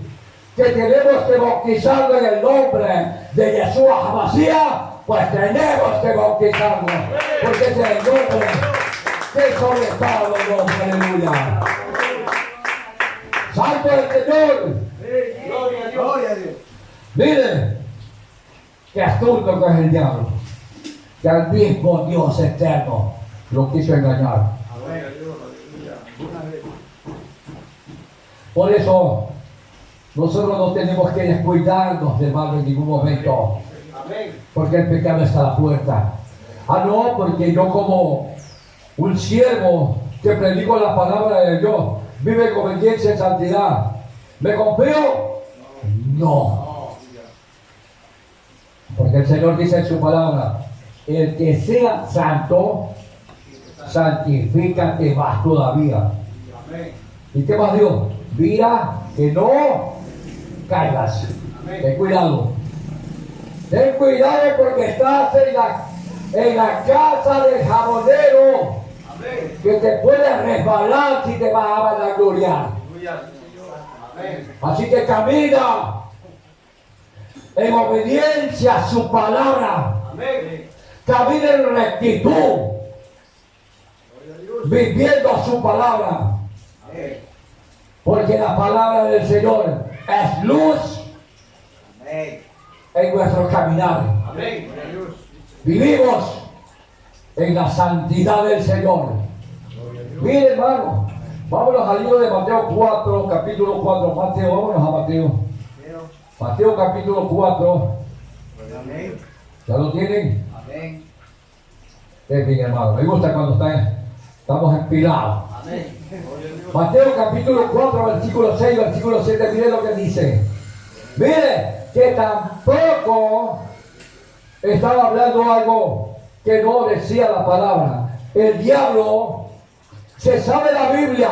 que tenemos que bautizarlo en el nombre de Yeshua HaMashiach, pues tenemos que bautizarlo, porque es el nombre que sobre todo el nombre. Aleluya. Santo el Señor. Gloria a Dios. Miren, qué astuto que es el diablo, que al mismo Dios eterno lo quiso engañar. Por eso nosotros no tenemos que descuidarnos de mal en ningún momento, porque el pecado está a la puerta. Ah, no, porque yo como un siervo que predico la palabra de Dios, vive en obediencia y santidad, ¿me confío? No. Porque el Señor dice en su palabra, el que sea santo, santifícate más todavía. ¿Y qué más Dios? Mira que no caigas. Ten cuidado. Ten cuidado porque estás en la casa del jabonero. Que te puedes resbalar si te vas a vanagloriar. Así que camina en obediencia a su palabra. Camina en rectitud, viviendo su palabra. Porque la palabra del Señor es luz en nuestro caminar. Vivimos en la santidad del Señor. Mire, hermano, vámonos al libro de Mateo 4, capítulo 4. Mateo, vámonos a Mateo. Mateo capítulo 4. ¿Ya lo tienen? Es bien, hermano. Me gusta cuando estamos inspirados. Mateo capítulo 4, versículo 6, versículo 7. Mire lo que dice. Mire que tampoco estaba hablando algo que no decía la palabra. El diablo se sabe la Biblia.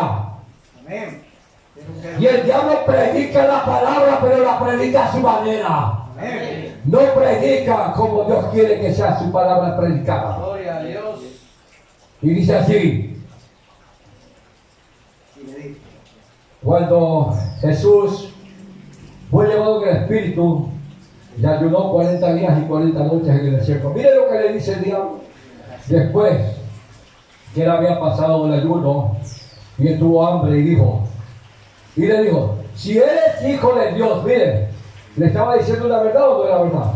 Y el diablo predica la palabra, pero la predica a su manera. No predica como Dios quiere que sea su palabra predicada. Gloria a Dios. Y dice así. Cuando Jesús fue llevado en el Espíritu y ayunó 40 días y 40 noches en el desierto. Mire lo que le dice el diablo. Después que él había pasado el ayuno y él tuvo hambre y le dijo, si eres hijo de Dios, mire, le estaba diciendo la verdad o no era verdad.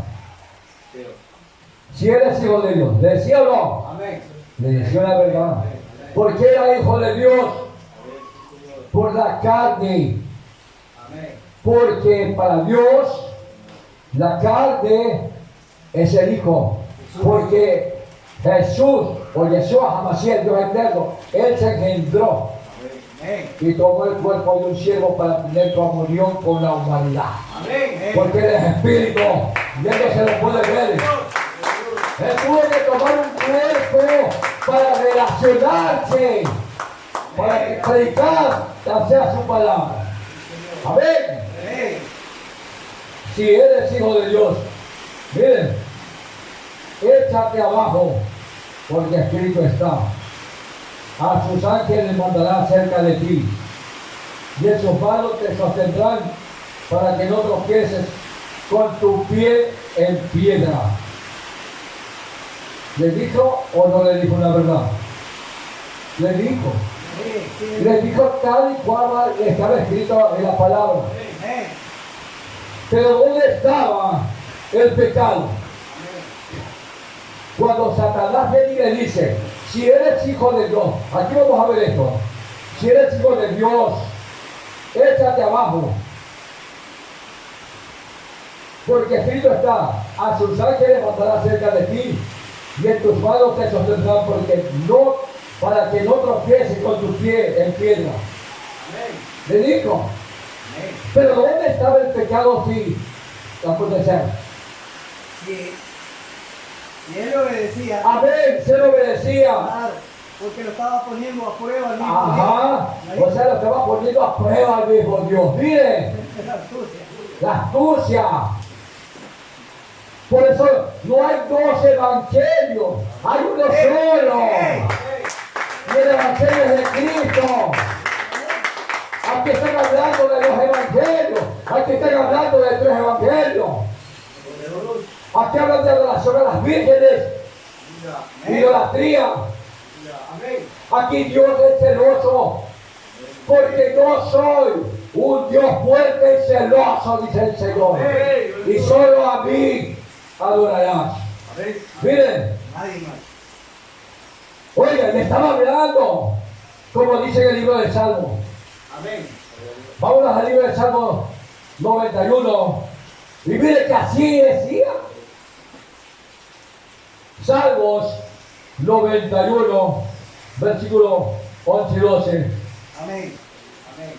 Si eres hijo de Dios, ¿le decía o no? Amén. Le decía la verdad. ¿Por qué era hijo de Dios? Por la carne. Amén. Porque para Dios la carne es el hijo. Porque Jesús, o Yeshua Hamashiach, el Dios eterno, Él se engendró Amén. y tomó el cuerpo de un siervo para tener comunión con la humanidad. Amén. Porque Él es espíritu, y esto se lo puede ver. Él tuvo que tomar un cuerpo para relacionarse, para predicar, sea su palabra. Amén. Amén. Si eres hijo de Dios, miren, échate abajo, porque escrito está: a sus ángeles mandará cerca de ti, y en sus manos te sostendrán para que no tropieces con tu pie en piedra. ¿Le dijo o no le dijo la verdad? Le dijo. Le dijo tal y cual estaba escrito en la palabra. Amén. Pero ¿dónde estaba el pecado? Cuando Satanás viene y le dice: si eres hijo de Dios, aquí vamos a ver esto, si eres hijo de Dios, échate abajo, porque escrito está: a sus ángeles mandará cerca de ti, y en tus manos te sostendrán, para que no tropieces con tu pie en piedra. Amén. Le dijo. Amén. Pero ¿dónde estaba el pecado si acontecer? Y él obedecía. Amén, se lo obedecía. Claro, porque lo estaba poniendo a prueba al mismo Ajá, tiempo. o sea, lo estaba poniendo a prueba el mismo Dios. Mire, La astucia. la astucia. Por eso no hay dos evangelios, hay uno solo. Y el evangelio es de Cristo. Aquí están hablando de los evangelios, aquí están hablando de 3 evangelios. Aquí hablan de relación a las vírgenes, idolatría. Amén. Aquí Dios es celoso, porque yo soy un Dios fuerte y celoso, dice el Señor. Y solo a mí adorarás. Miren, Nadie más. oigan, le estaba hablando, como dice en el libro de Salmo. Amén. Vámonos al libro de Salmo 91. Y mire que así decía. Salmos 91, versículo 11 y 12. Amén. Amén.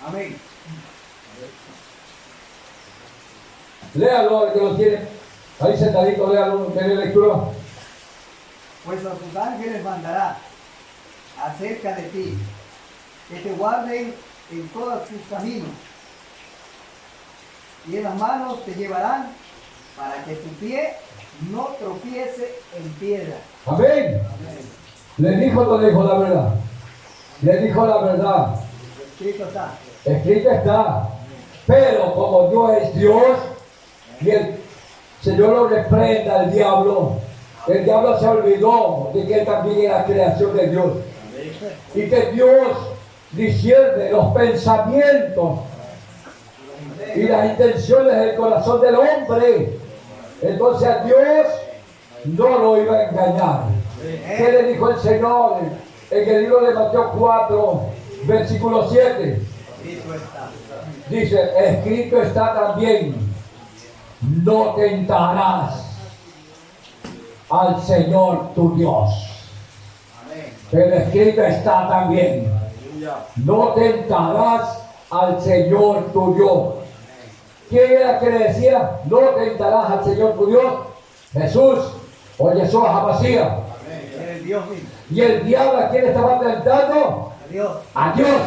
Amén. Léalo, el que lo tiene. Ahí sentadito, léalo, tiene lectura. Pues a sus ángeles mandará acerca de ti, que te guarden en todos tus caminos, y en las manos te llevarán para que tu pie no tropiece en piedra. Amén. Amén. Le dijo o no le dijo la verdad. Le dijo la verdad. Escrito está. Escrito está. Pero como Dios es Dios, y el Señor lo reprenda al diablo. El diablo se olvidó de que él también era creación de Dios. Y que Dios discierne los pensamientos y las intenciones del corazón del hombre. Entonces a Dios no lo iba a engañar. ¿Qué le dijo el Señor en el libro de Mateo 4, versículo 7? Escrito está. Dice: escrito está también: no tentarás al Señor tu Dios. Amén. Pero escrito está también: no tentarás al Señor tu Dios. ¿Quién era que le decía: no tentarás al Señor tu Dios? Jesús, o Yeshua Hamashiach. Era el Dios mismo. Y el diablo, ¿a quién estaba tentando? A Dios. A Dios,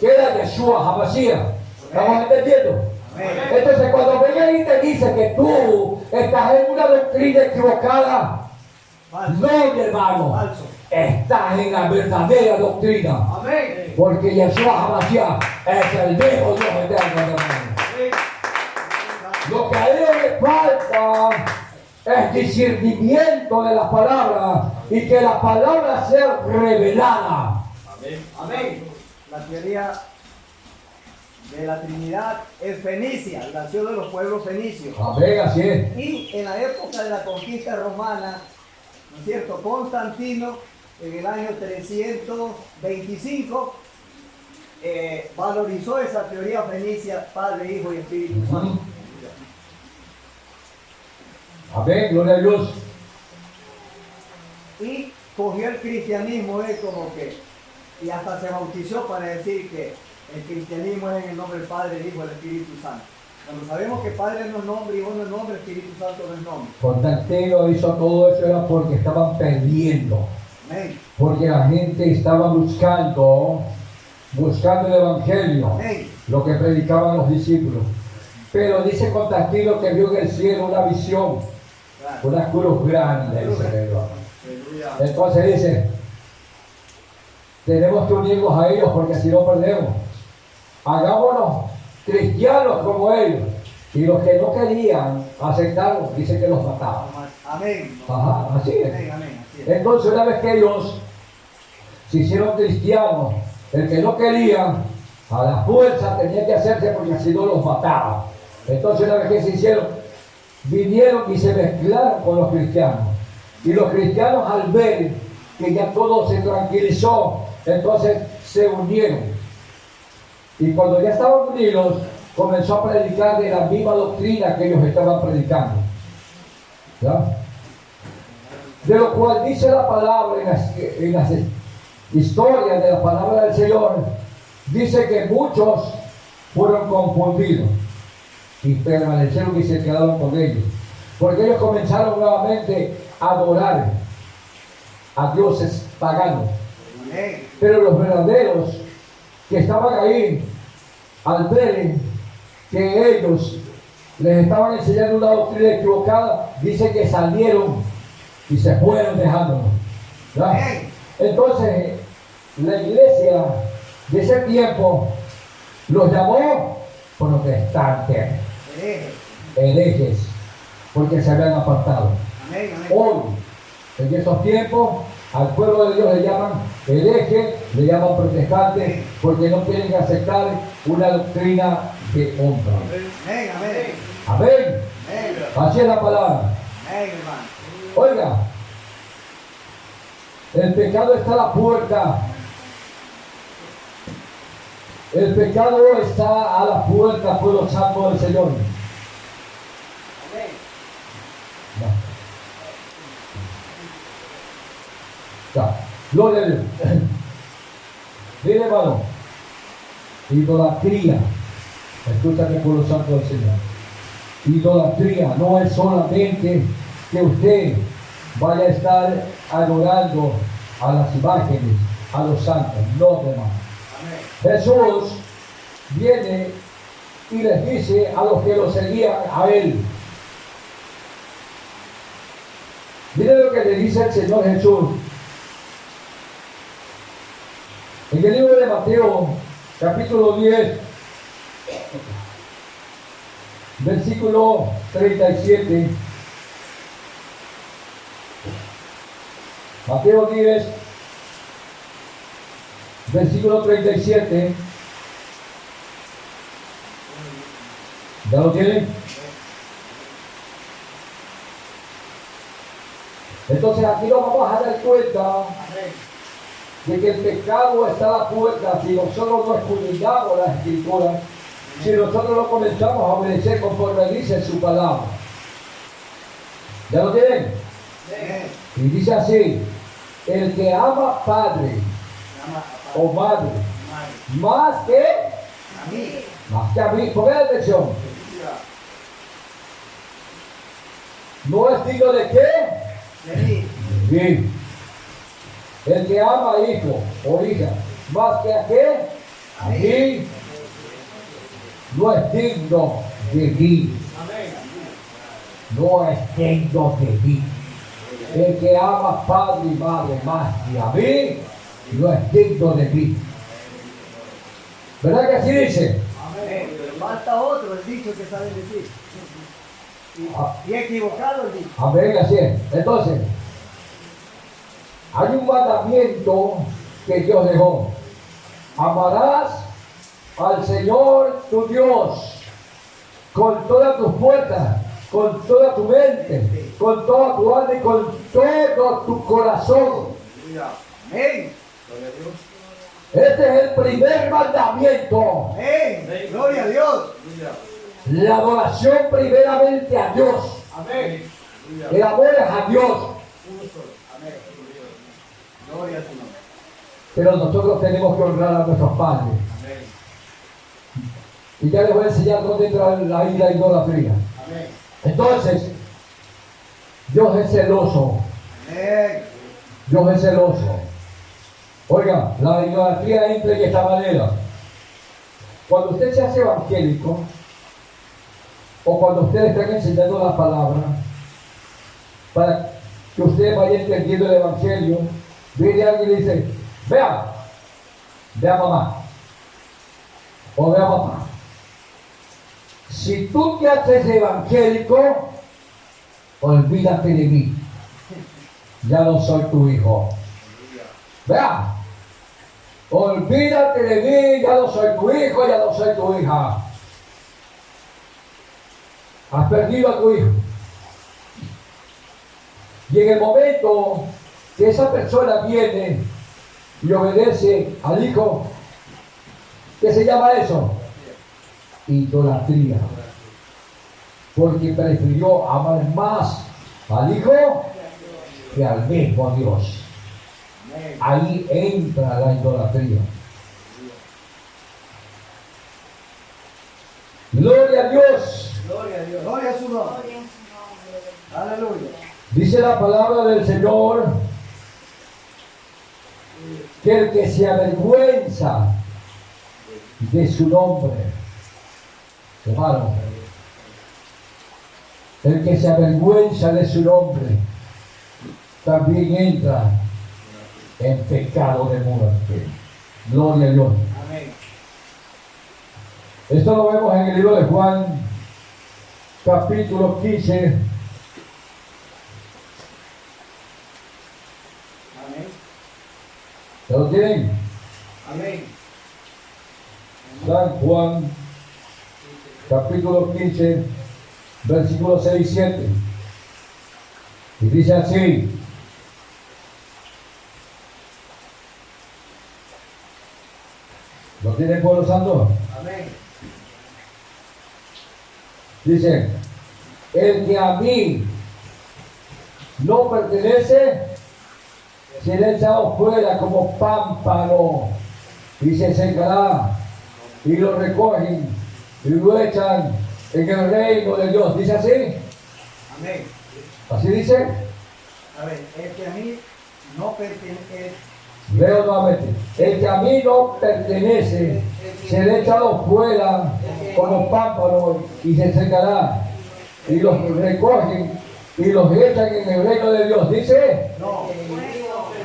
que era Yeshua Hamashiach. ¿Estamos entendiendo? Amén. Entonces, cuando venga y te dice que tú estás en una doctrina equivocada, Falso. no, mi hermano, Falso. estás en la verdadera doctrina. Amén. Porque Yeshua Hamashiach es el mismo Dios eterno, hermano. Lo que a ellos les falta es discernimiento de las palabras y que la palabra sea revelada. Amén. La teoría de la Trinidad es Fenicia, nació de los pueblos fenicios. Amén, así es. Y en la época de la conquista romana, ¿no es cierto? Constantino, en el año 325, valorizó esa teoría fenicia, Padre, Hijo y Espíritu Santo. Amén, gloria a Dios. Y cogió el cristianismo como que, y hasta se bautizó para decir que el cristianismo es en el nombre del Padre, el Hijo y el Espíritu Santo. Cuando sabemos que Padre no es nombre, Hijo no es nombre, Espíritu Santo no es nombre. Constantino hizo todo eso era porque estaban perdiendo. Amén. Porque la gente estaba buscando el Evangelio, Amén. lo que predicaban los discípulos. Pero dice Constantino que vio en el cielo una visión, Claro. una cruz grande. Dice, Aleluya. entonces dice, tenemos que unirnos a ellos porque si no perdemos. Hagámonos cristianos como ellos. Y los que no querían aceptarlo, dice que los mataban. Amén. Ajá, así es. Amén, amén, así es. Entonces una vez que ellos se hicieron cristianos, el que no quería, a la fuerza tenía que hacerse porque si no los mataba. Entonces una vez que se hicieron, vinieron y se mezclaron con los cristianos. Y los cristianos al ver que ya todo se tranquilizó, entonces se unieron. Y cuando ya estaban unidos, comenzó a predicar de la misma doctrina que ellos estaban predicando. ¿Ya? De lo cual dice la palabra en las historias de la palabra del Señor, dice que muchos fueron confundidos y permanecieron y se quedaron con ellos. Porque ellos comenzaron nuevamente a adorar a dioses paganos. Amén. Pero los verdaderos que estaban ahí, al ver que ellos les estaban enseñando una doctrina equivocada, dice que salieron y se fueron dejándonos. ¿Ya? Entonces, la iglesia de ese tiempo los llamó protestantes, herejes, porque se habían apartado. Amén, amén. Hoy, en estos tiempos, al pueblo de Dios le llaman hereje, le llaman protestante, porque no quieren aceptar una doctrina de hombre. Amén, amén. Amén. Amén, Así es la palabra. amén, hermano. Oiga, el pecado está a la puerta. El pecado está a la puerta, pueblo santo del Señor. Amén. Ya. Gloria a Dios. Mire, hermano, idolatría. Escúchame, pueblo santo del Señor. Idolatría no es solamente que usted vaya a estar adorando a las imágenes, a los santos, no demás. Jesús viene y les dice a los que lo seguían a él. Miren lo que le dice el Señor Jesús. En el libro de Mateo, capítulo 10, versículo 37. Mateo 10, versículo 37. ¿Ya lo tienen? Entonces aquí nos vamos a dar cuenta de que el pecado está a la puerta si nosotros no escudriñamos la Escritura, si nosotros no comenzamos a obedecer conforme dice su palabra. ¿Ya lo tienen? Y dice así: el que ama padre o madre más que a mí, pongan atención, no es digno de qué? De mí. De mí. El que ama hijo o hija más que a qué? A mí, no es digno de mí. No es digno de mí. El que ama padre y madre más que a mí, no es digno de mí. ¿Verdad que así dice? Amén. Falta otro, el dicho que saben decir. Y equivocado el dicho. Amén, así es. Entonces, hay un mandamiento que Dios dejó. Amarás al Señor tu Dios con todas tus fuerzas, con toda tu mente, con toda tu alma y con todo tu corazón. Amén. Gloria a Dios. Este es el primer mandamiento. Amén. Gloria a Dios. La adoración primeramente a Dios. Amén. El amor es a Dios. Amén. Gloria a su nombre. Pero nosotros tenemos que honrar a nuestros padres. Amén. Y ya les voy a enseñar dónde entra la idolatría. Amén. Entonces, Dios es celoso. Amén. Dios es celoso. Oiga, la idolatría entra de esta manera. Cuando usted se hace evangélico, o cuando usted está enseñando la palabra, para que usted vaya entendiendo el evangelio, viene alguien y dice, vea mamá, o vea papá. Si tú te haces evangélico, olvídate de mí. Ya no soy tu hijo. Vea, olvídate de mí, ya no soy tu hijo, ya no soy tu hija. Has perdido a tu hijo. Y en el momento que esa persona viene y obedece al hijo, ¿qué se llama eso? Idolatría. Porque prefirió amar más al hijo que al mismo Dios. Ahí entra la idolatría. Gloria a Dios. Gloria a Dios. Gloria a su nombre. Aleluya. Dice la palabra del Señor que el que se avergüenza de su nombre, hermano, el que se avergüenza de su nombre también entra en pecado de muerte. Gloria a Dios. Amén. Esto lo vemos en el libro de Juan, capítulo 15. Amén. ¿Ya lo tienen? Amén. San Juan, capítulo 15, versículos 6 y 7. Y dice así: ¿lo tienen, pueblo santo? Amén. Dice: el que a mí no pertenece será echado fuera como pámpano y se secará, y lo recogen y lo echan en el reino de Dios. ¿Dice así? Amén. ¿Así dice? A ver, el que a mí no pertenece. Leo nuevamente: el que a mí no pertenece será echado fuera como pámpano y se secará, y los recogen y los echan en el reino de Dios. ¿Dice? No.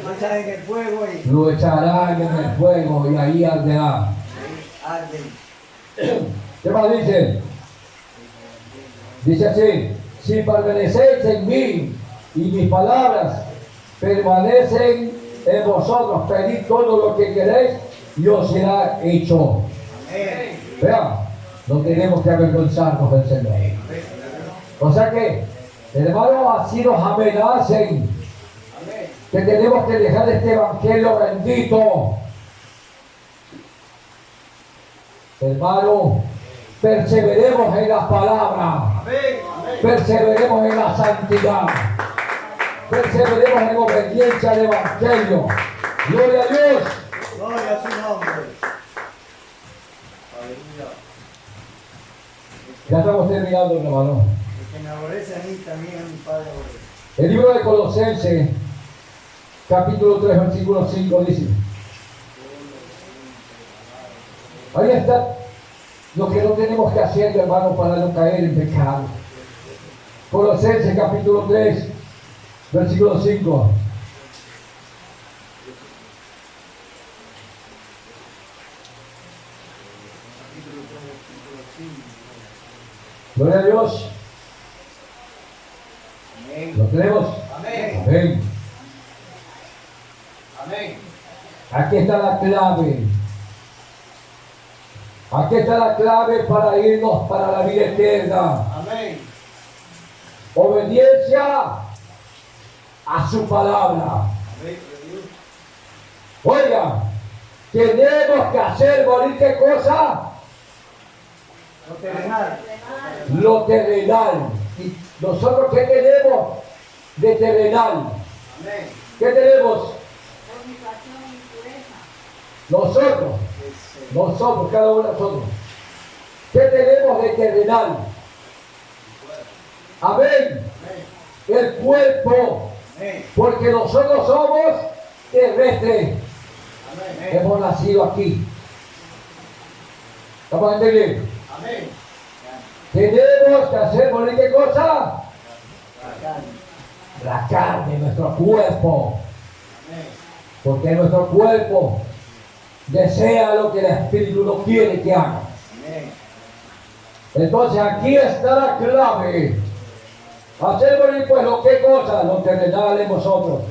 Lo echan en el fuego y Lo echarán en el fuego y ahí arderá. arden. ¿Qué más dice? Dice así: si permanecéis en mí y mis palabras permanecen en vosotros, pedid todo lo que queréis y os será hecho. Amén. Vean, no tenemos que avergonzarnos del Señor. O sea que, hermanos, así nos amenacen que tenemos que dejar este evangelio bendito. Hermano, perseveremos en la palabra, perseveremos en la santidad, perseveremos en obediencia al evangelio. Gloria a Dios. Gloria a su nombre. Aleluya. Ya estamos terminando, hermano. El que me aborrece a mí también a mi Padre aborrece. El libro de Colosenses, capítulo 3, versículo 5 dice: ahí está lo que no tenemos que hacer, hermano, para no caer en pecado. Colosenses, capítulo 3, versículo 5. Gloria a Dios. Amén. ¿Lo tenemos? Amén. Amén. Amén. Aquí está la clave. Aquí está la clave para irnos para la vida eterna. Amén. Obediencia a su palabra. Oiga, tenemos que hacer morir ¿qué cosa? Lo terrenal. Lo terrenal. ¿Y nosotros qué tenemos de terrenal? Amén. ¿Qué tenemos? Nosotros, cada uno de nosotros. ¿Qué tenemos de terrenal? Amén. El cuerpo. Amén. Porque nosotros somos terrestres. Amén. Hemos nacido aquí. ¿Estamos entendiendo? Amén. Tenemos que hacer morir ¿qué cosa? La carne. La carne, nuestro cuerpo. Amén. Porque nuestro cuerpo desea lo que el Espíritu no quiere que haga. Amén. Entonces aquí está la clave. Hacer morir pues lo que cosa, lo terrenal en nosotros.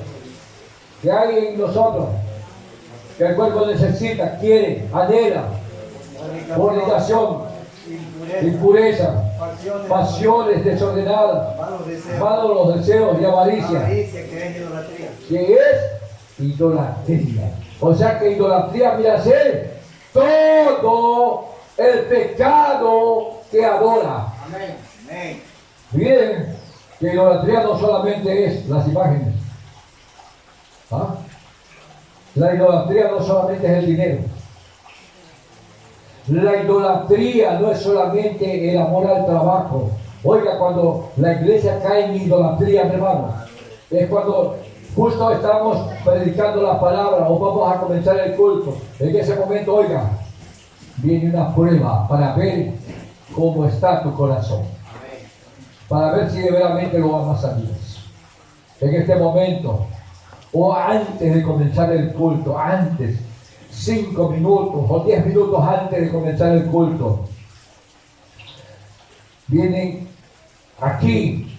Que hay en nosotros. Que el cuerpo necesita, quiere, anhela. Fornicación, impureza, pasiones desordenadas, malos deseos y avaricia. Avaricia, que es idolatría. Que es idolatría. O sea que idolatría viene a ser todo el pecado que adora. Amén. Amén. Miren que idolatría no solamente es las imágenes. ¿Ah? La idolatría no solamente es el dinero. La idolatría no es solamente el amor al trabajo. Oiga, cuando la iglesia cae en idolatría, mi hermano, es cuando justo estamos predicando la palabra o vamos a comenzar el culto. En ese momento, oiga, viene una prueba para ver cómo está tu corazón. Para ver si de verdaderamente lo amas a Dios. En este momento, o antes de comenzar el culto, antes, 5 minutos o 10 minutos antes de comenzar el culto, vienen aquí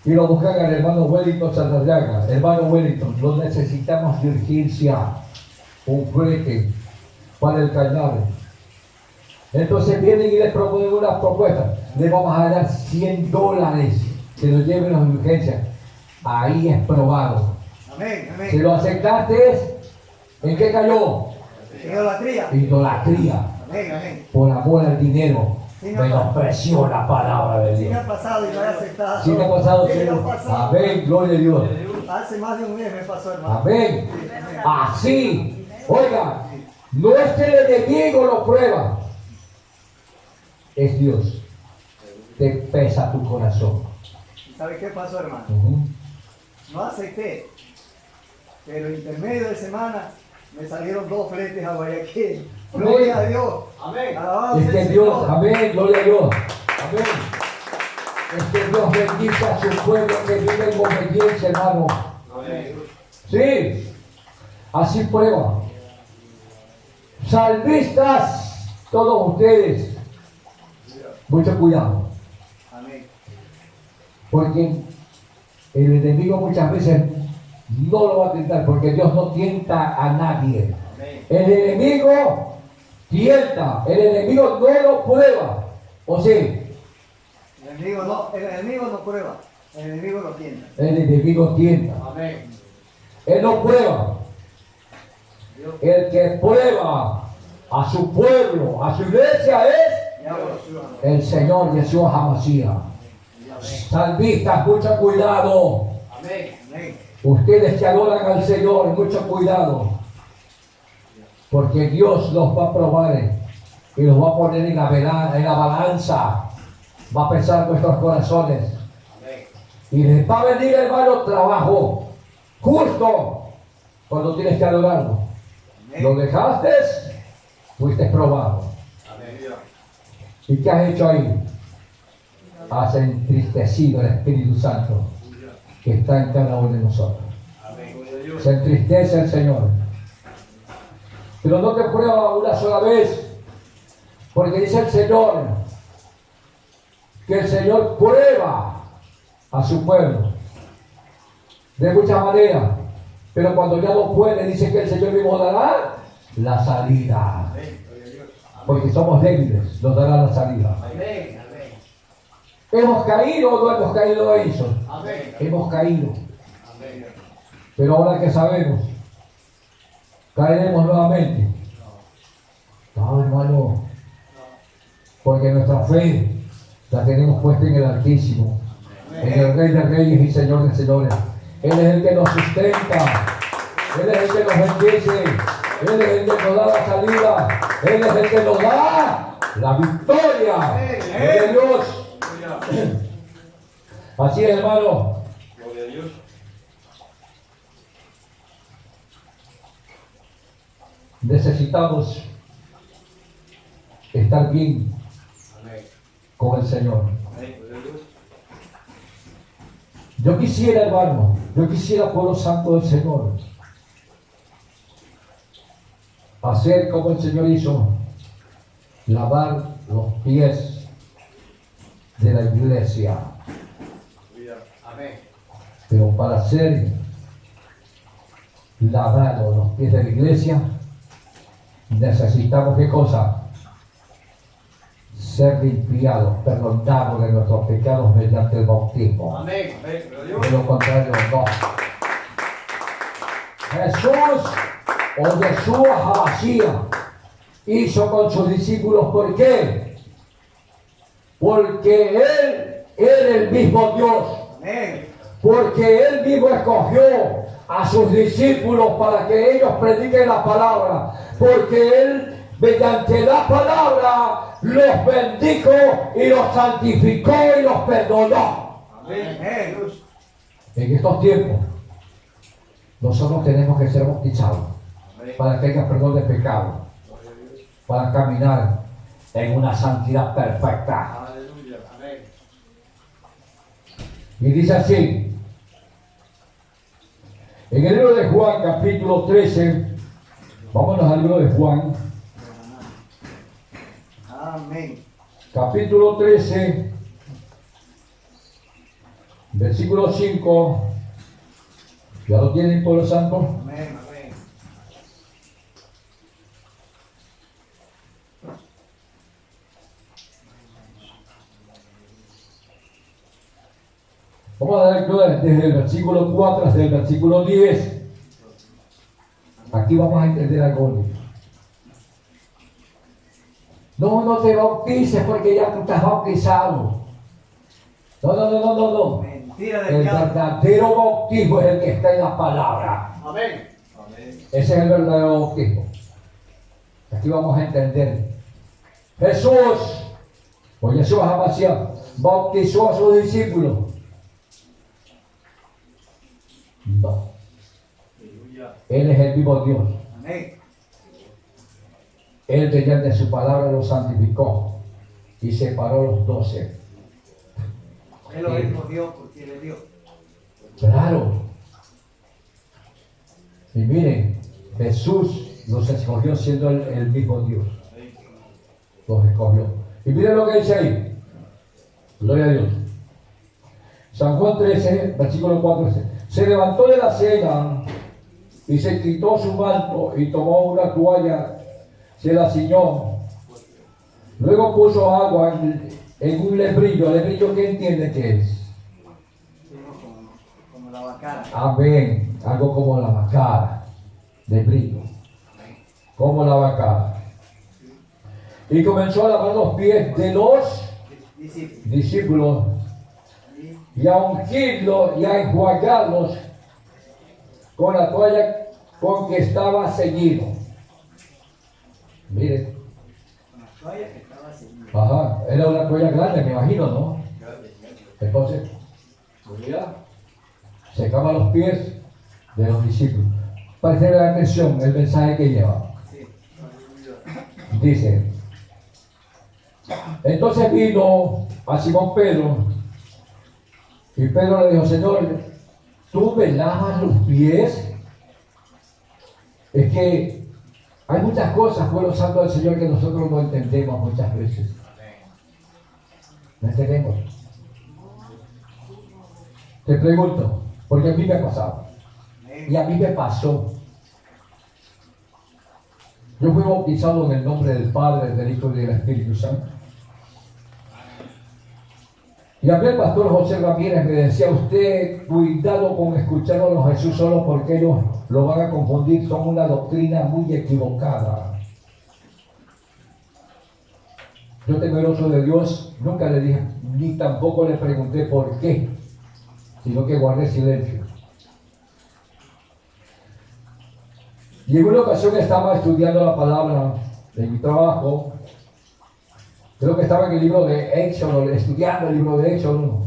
y lo buscan al hermano Wellington Santallaga. Hermano Wellington, lo necesitamos de urgencia, un flete para el canal. Entonces vienen y les proponen una propuesta. Le vamos a dar $100 que lo lleven a urgencia. Ahí es probado. Amén. Amén. Si lo aceptaste, ¿en qué cayó? Idolatría. Idolatría. Amén. Amén. Por amor al dinero. Sí, no. Menospreció la palabra de Sí me Dios. ha pasado y lo he aceptado. ¿Sí te ha pasado? Sí, me Señor? ha pasado. Amén, gloria a Dios. Hace más de un mes me pasó, hermano. Amén. Sí, amén. Así. Oiga, no es que el enemigo lo prueba. Es Dios. Te pesa tu corazón. ¿Sabe qué pasó, hermano? Ujú. No acepté. Pero intermedio de semana me salieron 2 fletes a Guayaquil. Gloria a Dios. Amén. Alabado Es sea que el Dios, Señor. amén, gloria a Dios. Amén. Es que Dios bendiga a su pueblo que vive en obediencia, hermano. Amén. Sí, así prueba. Salvistas, todos ustedes, mucho cuidado, Amén. porque el enemigo muchas veces no lo va a tentar, porque Dios no tienta a nadie. Amén. El enemigo tienta, el enemigo no lo prueba. O sea, El enemigo no prueba. El enemigo lo tienta. el enemigo tienta. Amén. Él no prueba. El que prueba a su pueblo, a su iglesia es el Señor Jesús Hamashiach. Salvistas, mucho cuidado. Amén. Amén. Ustedes que adoran al Señor, mucho cuidado. Porque Dios los va a probar y los va a poner en la balanza. Va a pesar nuestros corazones. Amén. Y les va a venir, hermano, trabajo justo cuando tienes que adorarlo. Lo dejaste, fuiste probado. Amén. ¿Y qué has hecho ahí? Has entristecido al Espíritu Santo que está en cada uno de nosotros. Amén. Se entristece el Señor. Pero no te prueba una sola vez, porque dice el Señor que el Señor prueba a su pueblo de muchas maneras, pero cuando ya no puede, dice que el Señor mismo dará la salida. porque somos débiles, nos dará la salida. Amén. Amén. ¿Hemos caído o no hemos caído de eso? Amén. Hemos caído. Amén. Pero ahora que sabemos, caeremos nuevamente. No, hermano, porque nuestra fe la tenemos puesta en el Altísimo, en el Rey de Reyes y Señor de Señores. Él es el que nos sustenta, Él es el que nos bendice, Él es el que nos da la salida, Él es el que nos da la victoria. Gloria a Dios. Así es, hermano. Gloria a Dios. Necesitamos estar bien Amén. con el Señor. Amén. Gloria a Dios. Yo quisiera, hermano, pueblo santo del Señor, hacer como el Señor hizo, lavar los pies de la iglesia. Amén. Pero para ser lavados los pies de la iglesia, necesitamos ¿qué cosa? Ser limpiados, perdonados de nuestros pecados mediante el bautismo. Amén. Amén. Gloria a Dios. De lo contrario, no. Jesús o Yeshua HaMashiach hizo con sus discípulos. ¿Por qué? Porque Él era el mismo Dios. Amén. Porque Él mismo escogió a sus discípulos para que ellos prediquen la palabra. Porque Él, mediante la palabra, los bendijo y los santificó y los perdonó. Amén. Amén. En estos tiempos, nosotros tenemos que ser bautizados Amén. para que haya perdón de pecado, Gloria a Dios. para caminar en una santidad perfecta. Aleluya. Amén. Y dice así, en el libro de Juan, capítulo 13, vámonos al libro de Juan, Amén. capítulo 13, versículo 5. ¿Ya lo tienen, pueblo santo? Amén. Amén. Vamos a dar lectura desde el versículo 4 hasta el versículo 10. Aquí vamos a entender algo. No te bautices porque ya tú estás bautizado. No. Mentira El del diablo. verdadero bautismo es el que está en la palabra. Amén. Amén. Ese es el verdadero bautismo. Aquí vamos a entender. Jesús, o Yeshua HaMashiach, bautizó a sus discípulos. No. Aleluya. Él es el vivo Dios. Amén. Él mediante su palabra los santificó y separó los 12. Él lo dijo Dios porque Él es Dios. Claro. Y miren, Jesús los escogió siendo el mismo Dios. Amén. Los escogió. Y miren lo que dice ahí. Gloria a Dios. San Juan 13, versículo 4 dice: se levantó de la cena y se quitó su manto y tomó una toalla, se la ciñó. Luego puso agua en un lebrillo. ¿Lebrillo qué entiende que es? Sí, como la bacana. Amén. Algo como la vacara. Lebrillo. Como la vacara. Y comenzó a lavar los pies de los Discípulos. discípulos y a ungirlos y a enjuagarlos con la toalla con que estaba ceñido. Miren, Con la toalla que estaba así. ajá, era una toalla grande, me imagino, ¿no? Gracias. Entonces, mira, secaba los pies de los discípulos. Para hacer la atención el mensaje que lleva. Sí. Dice, entonces vino a Simón Pedro y Pedro le dijo: Señor, ¿tú me lavas los pies? Es que hay muchas cosas, pueblo santo del Señor, que nosotros no entendemos muchas veces. No entendemos. Te pregunto, porque a mí me ha pasado. Y a mí me pasó. Yo fui bautizado en el nombre del Padre, del Hijo y del Espíritu Santo. Y a mí el pastor José Ramírez me decía, usted cuidado con escucharlo a Jesús solo porque ellos lo van a confundir con una doctrina muy equivocada. Yo temeroso de Dios, nunca le dije, ni tampoco le pregunté por qué, sino que guardé silencio. Y en una ocasión estaba estudiando la palabra en mi trabajo. Creo que estaba en el libro de Éxodo, estudiando el libro de Éxodo.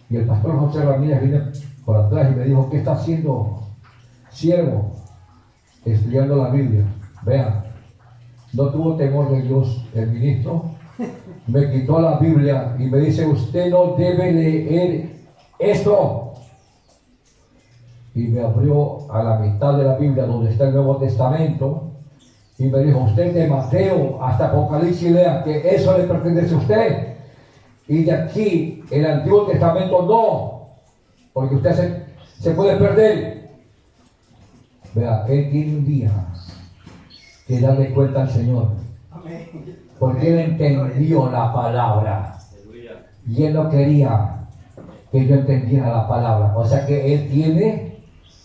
Y el pastor José Ramírez vino por atrás y me dijo, ¿qué está haciendo, siervo? Estudiando la Biblia. Vean, no tuvo temor de Dios el ministro. Me quitó la Biblia y me dice, usted no debe leer esto. Y me abrió a la mitad de la Biblia donde está el Nuevo Testamento. Y me dijo, usted de Mateo hasta Apocalipsis lea, que eso le pertenece a usted. Y de aquí, el Antiguo Testamento no, porque usted se puede perder. Vea, él tiene un día que darle cuenta al Señor. Amén. Porque él entendió la palabra. Y él no quería que yo entendiera la palabra. O sea que él tiene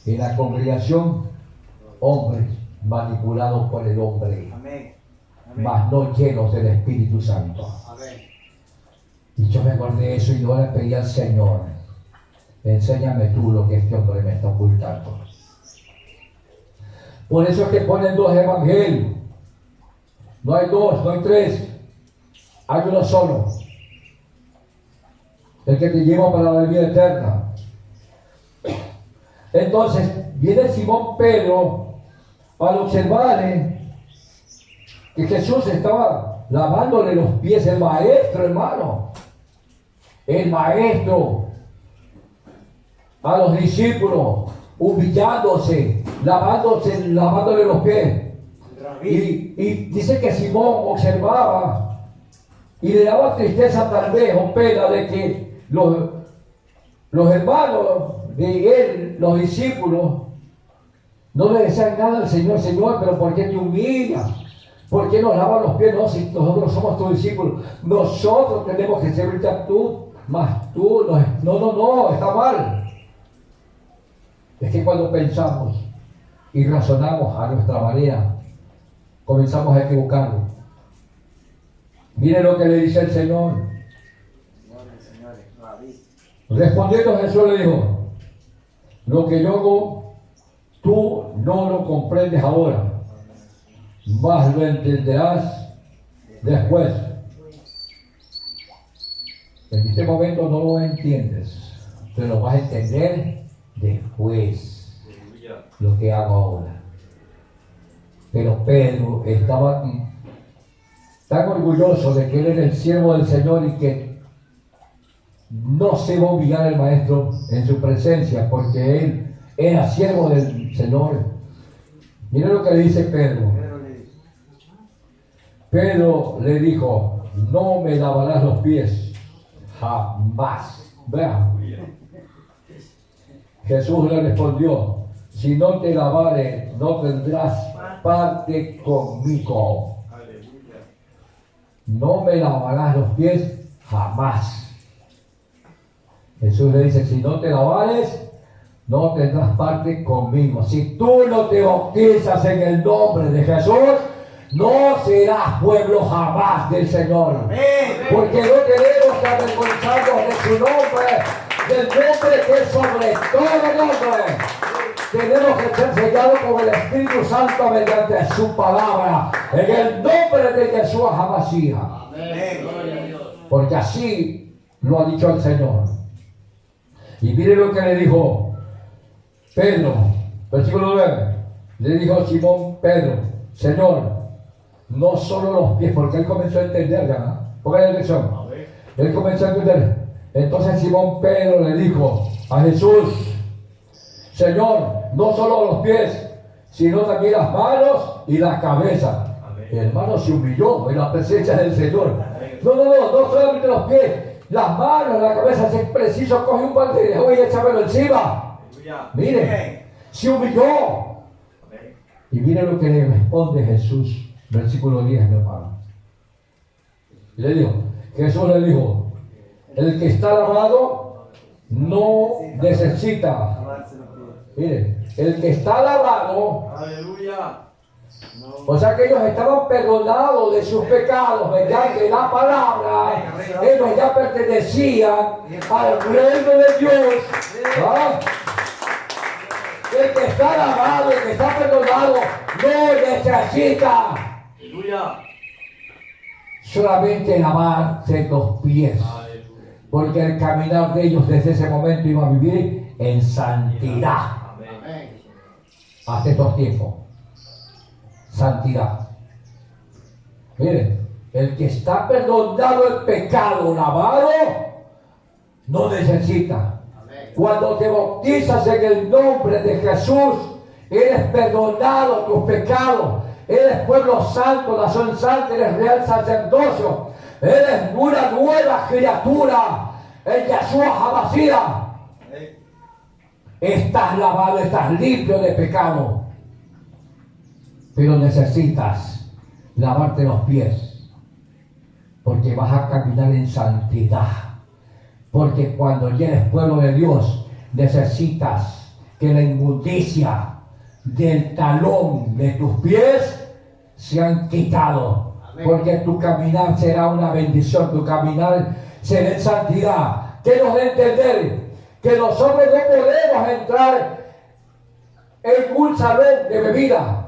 en la congregación hombres manipulados por el hombre, Amén. Amén. mas no llenos del Espíritu Santo. Amén. Y yo me acordé de eso y yo le pedí al Señor, enséñame tú lo que este hombre me está ocultando. Por eso es que ponen dos evangelios. No hay dos, no hay tres, hay uno solo. El que te lleva para la vida eterna. Entonces viene Simón Pedro al observar que Jesús estaba lavándole los pies, el maestro, hermano. El maestro a los discípulos, humillándose, lavándole los pies. Y dice que Simón observaba y le daba tristeza tal vez o pena de que los hermanos de él, los discípulos, no le decían nada al Señor, Señor, pero ¿por qué te humillas? ¿Por qué nos lavas los pies? No, si nosotros somos tus discípulos, nosotros tenemos que servirte a tú, más tú, no, está mal. Es que cuando pensamos y razonamos a nuestra manera, comenzamos a equivocarnos. Mire lo que le dice el Señor. Respondiendo Jesús le dijo, lo que yo hago, tú no lo comprendes ahora, mas lo entenderás después. En este momento no lo entiendes, pero lo vas a entender después, lo que hago ahora. Pero Pedro estaba tan orgulloso de que él era el siervo del Señor y que no se iba a humillar el maestro en su presencia, porque él era siervo del Señor. Mira lo que le dice Pedro. Pedro le dijo, no me lavarás los pies jamás. Vean. Jesús le respondió, si no te lavare, no tendrás parte conmigo. No me lavarás los pies jamás. Jesús le dice, si no te lavares, no tendrás parte conmigo. Si tú no te bautizas en el nombre de Jesús, no serás pueblo jamás del Señor. Porque no tenemos que avergonzarnos de su nombre, del nombre que es sobre todo nombre. Tenemos que ser sellados con el Espíritu Santo mediante su palabra, en el nombre de Jesús Hamashiach. Porque así lo ha dicho el Señor. Y mire lo que le dijo Pedro, versículo 9. Le dijo Simón Pedro, Señor, no solo los pies, porque él comenzó a entender ya, ¿no? Pongan atención. Él comenzó a entender. Entonces Simón Pedro le dijo a Jesús, Señor, no solo los pies, sino también las manos y la cabeza. El hermano se humilló en la presencia del Señor. No solamente los pies, las manos, la cabeza. Si es preciso, coge un balde y dijo, oye, échamelo encima. Mire, se humilló. Y mire lo que le responde Jesús. Versículo 10, mi hermano. Y le dijo, Jesús le dijo, el que está lavado no necesita. Lavarse los pies. Mire, el que está lavado, Aleluya. o sea que ellos estaban perdonados de sus pecados, mediante la palabra, ellos ya pertenecían al reino de Dios. ¿Ah? El que está lavado, el que está perdonado, no necesita Aleluya. solamente lavarse los pies, Aleluya. porque el caminar de ellos desde ese momento iba a vivir en santidad. Amén. Amén. Hasta estos tiempos. Santidad. Miren, el que está perdonado el pecado, lavado, no necesita. Amén. Cuando te bautizas en el nombre de Jesús, eres perdonado tus pecados. Eres pueblo santo, nación santa, eres real sacerdocio. Eres una nueva criatura en Yeshua HaMashiach. Estás lavado, estás limpio de pecado. Pero necesitas lavarte los pies. Porque vas a caminar en santidad. Porque cuando ya eres pueblo de Dios, necesitas que la inmundicia del talón de tus pies sean quitado. Amén. Porque tu caminar será una bendición, tu caminar será en santidad. Que nos dé entender que nosotros no podemos entrar en un salón de bebida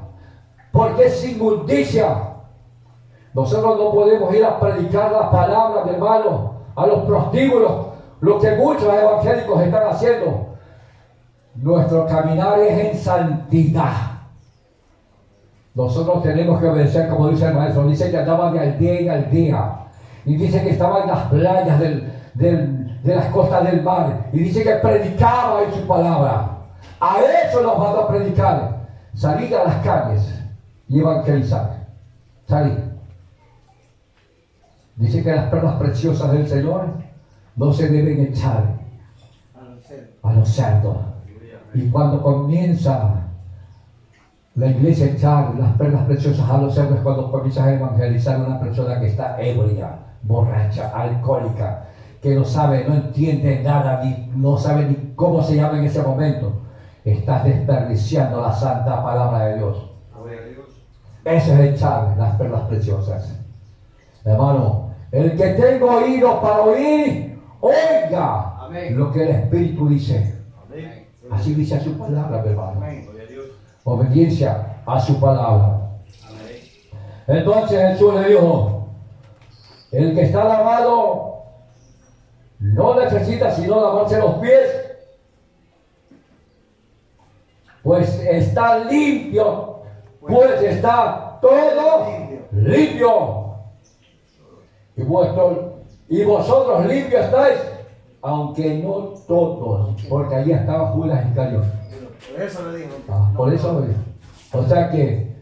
porque es inmundicia. Nosotros no podemos ir a predicar las palabras de hermano a los prostíbulos, lo que muchos evangélicos están haciendo. Nuestro caminar es en santidad. Nosotros tenemos que obedecer, como dice el maestro. Dice que andaba de aldea en aldea. Y dice que estaba en las playas de las costas del mar. Y dice que predicaba en su palabra. A eso nos van a predicar. Salir a las calles y evangelizar. Salir. Dice que las perlas preciosas del Señor no se deben echar a los cerdos. Y cuando comienza la iglesia a echar las perlas preciosas a los cerdos, es cuando comienzas a evangelizar a una persona que está ebria, borracha, alcohólica, que no sabe, no entiende nada, ni, no sabe ni cómo se llama en ese momento. Estás desperdiciando la santa palabra de Dios. Eso es echar las perlas preciosas. Hermano, el que tenga oídos para oír, oiga. Amén. Lo que el Espíritu dice. Amén. Así dice su palabra, hermano. Amén. Gloria a Dios. Obediencia a su palabra. Amén. Entonces Jesús le dijo, el que está lavado no necesita sino lavarse los pies, pues está limpio, pues está todo limpio. Y vosotros limpios estáis, aunque no todos, porque allí estaba Judas Iscariote. Por eso lo dijo. Por eso lo digo. O sea que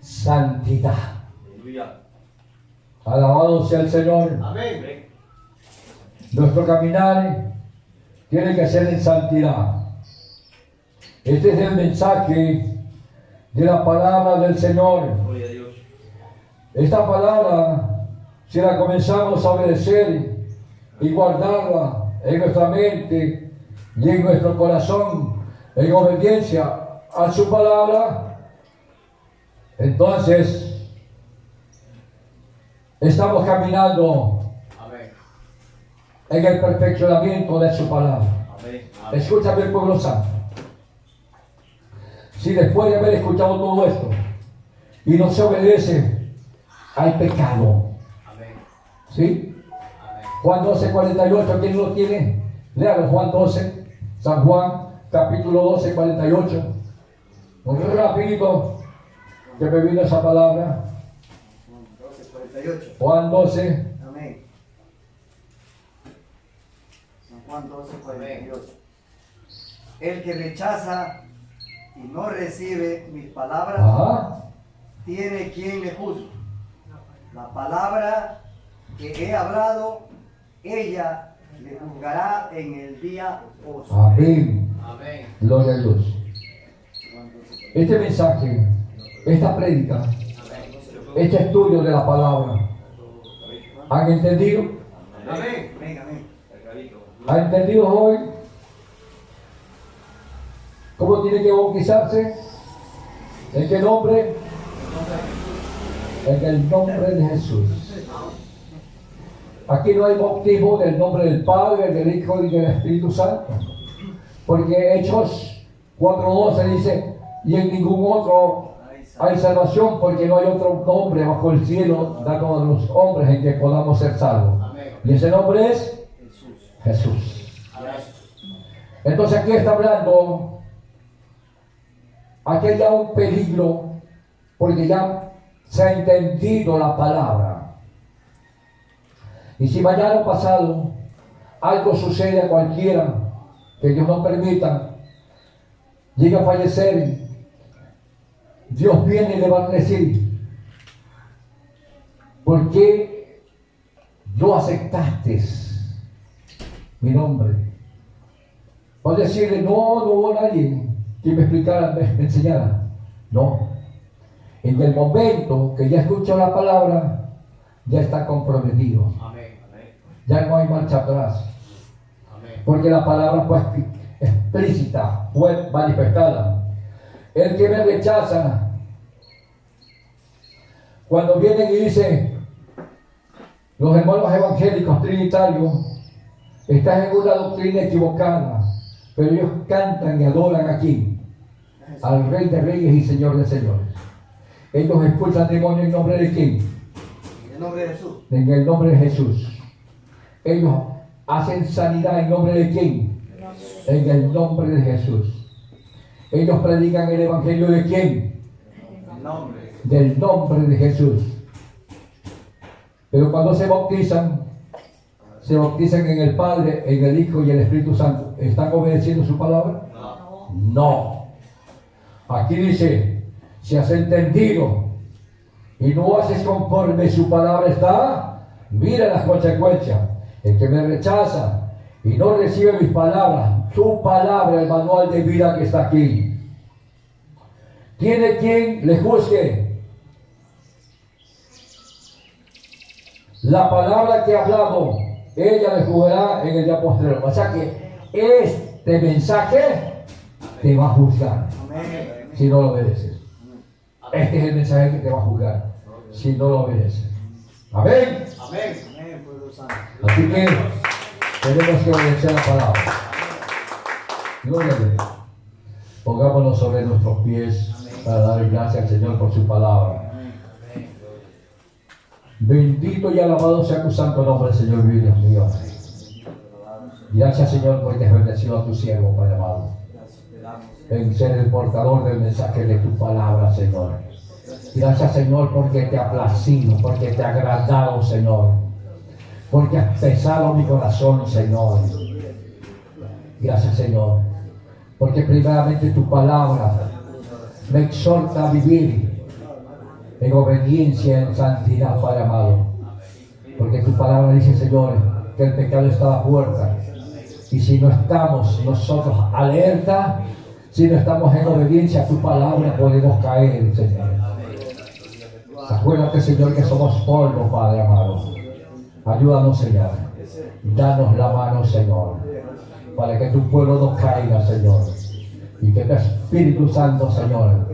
santidad. Aleluya. Alabado sea el Señor. Amén. Amén. Nuestro caminar tiene que ser en santidad. Este es el mensaje de la palabra del Señor. Gloria a Dios. Esta palabra, si la comenzamos a obedecer y guardarla en nuestra mente y en nuestro corazón, en obediencia a su palabra, entonces estamos caminando Amén. en el perfeccionamiento de su palabra. Amén. Amén. Escúchame, el pueblo santo. Si después de haber escuchado todo esto y no se obedece, hay pecado. Amén. ¿Sí? Amén. Juan 12:48, ¿quién lo tiene? Léalo, Juan 12, San Juan, capítulo 12, 48. Un rapidito que me vino esa palabra. 12:48. Juan 12, Amén. San Juan 12:48. El que rechaza y no recibe mis palabras, ajá, tiene quien le juzgue. La palabra que he hablado, ella le juzgará en el día postrero. amén, Amén. gloria a Dios. Juan 12:48. Este mensaje, esta prédica, este estudio de la palabra. ¿Han entendido? Amén. Amén. Amén. ¿Han entendido hoy cómo tiene que bautizarse? ¿En qué nombre? En el nombre de Jesús. Aquí no hay bautismo del nombre del Padre, del Hijo y del Espíritu Santo. Porque Hechos 4:12 dice, y en ningún otro hay salvación, porque no hay otro nombre bajo el cielo dado a los hombres en que podamos ser salvos. Y ese nombre es Jesús. Entonces aquí está hablando, aquí hay ya un peligro, porque ya se ha entendido la palabra. Y si mañana o pasado algo sucede a cualquiera, que Dios no permita, llega a fallecer, Dios viene y le va a decir, ¿por qué no aceptaste mi nombre? Va a decirle, no hubo nadie que me explicara, me enseñara. No. En el momento que ya escucha la palabra, ya está comprometido. Ya no hay marcha atrás. Porque la palabra fue explícita, fue manifestada. El que me rechaza, cuando vienen y dicen, los hermanos evangélicos trinitarios, están en una doctrina equivocada, pero ellos cantan y adoran aquí al Rey de Reyes y Señor de Señores. Ellos expulsan demonios en nombre de quién? En el nombre de Jesús. En el nombre de Jesús. Ellos hacen sanidad en nombre de quién? En el nombre de Jesús. Ellos predican el evangelio de quién? Del nombre de Jesús. Pero cuando se bautizan en el Padre, en el Hijo y el Espíritu Santo. ¿Están obedeciendo su palabra? No. Aquí dice, si has entendido y no haces conforme su palabra está, mira las consecuencias. El que me rechaza y no recibe mis palabras, su palabra, el manual de vida que está aquí, tiene quien le juzgue. La palabra que he hablado, ella le juzgará en el día postrero. O sea que este mensaje te va a juzgar si no lo obedeces. Este es el mensaje que te va a juzgar si no lo obedeces. Amén. Así que tenemos que obedecer la palabra. Gloria a Dios. Pongámonos sobre nuestros pies para dar gracias al Señor por su palabra. Bendito y alabado sea tu santo nombre, Señor, Dios mío. Gracias, Señor, porque has bendecido a tu siervo, Padre amado, en ser el portador del mensaje de tu palabra, Señor. Gracias, Señor, porque te ha placido, porque te ha agradado, Señor, porque has pesado mi corazón, Señor. Gracias, Señor, porque primeramente tu palabra me exhorta a vivir en obediencia, en santidad, Padre amado. Porque tu palabra dice, Señor, que el pecado está a la puerta. Y si no estamos nosotros alerta, si no estamos en obediencia a tu palabra, podemos caer, Señor. Acuérdate, Señor, que somos polvo, Padre amado. Ayúdanos, Señor. Danos la mano, Señor, para que tu pueblo no caiga, Señor. Y que tu Espíritu Santo, Señor,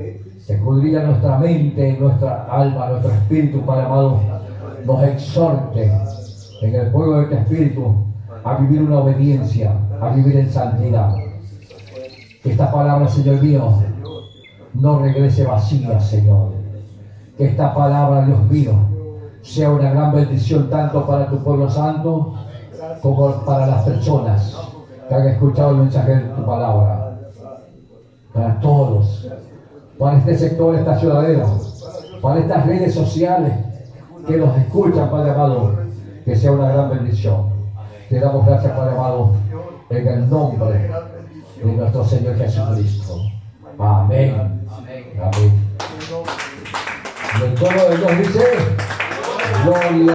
escudriña nuestra mente, nuestra alma, nuestro espíritu, Padre amado, nos exhorte en el fuego de tu Espíritu a vivir una obediencia, a vivir en santidad. Que esta palabra, Señor mío, no regrese vacía, Señor. Que esta palabra, Dios mío, sea una gran bendición tanto para tu pueblo santo como para las personas que han escuchado el mensaje de tu palabra. Para todos, para este sector, esta ciudadela, para estas redes sociales que los escuchan, Padre amado, que sea una gran bendición. Te damos gracias, Padre amado, en el nombre de nuestro Señor Jesucristo. Amén. Amén. Y el pueblo de Dios dice, gloria.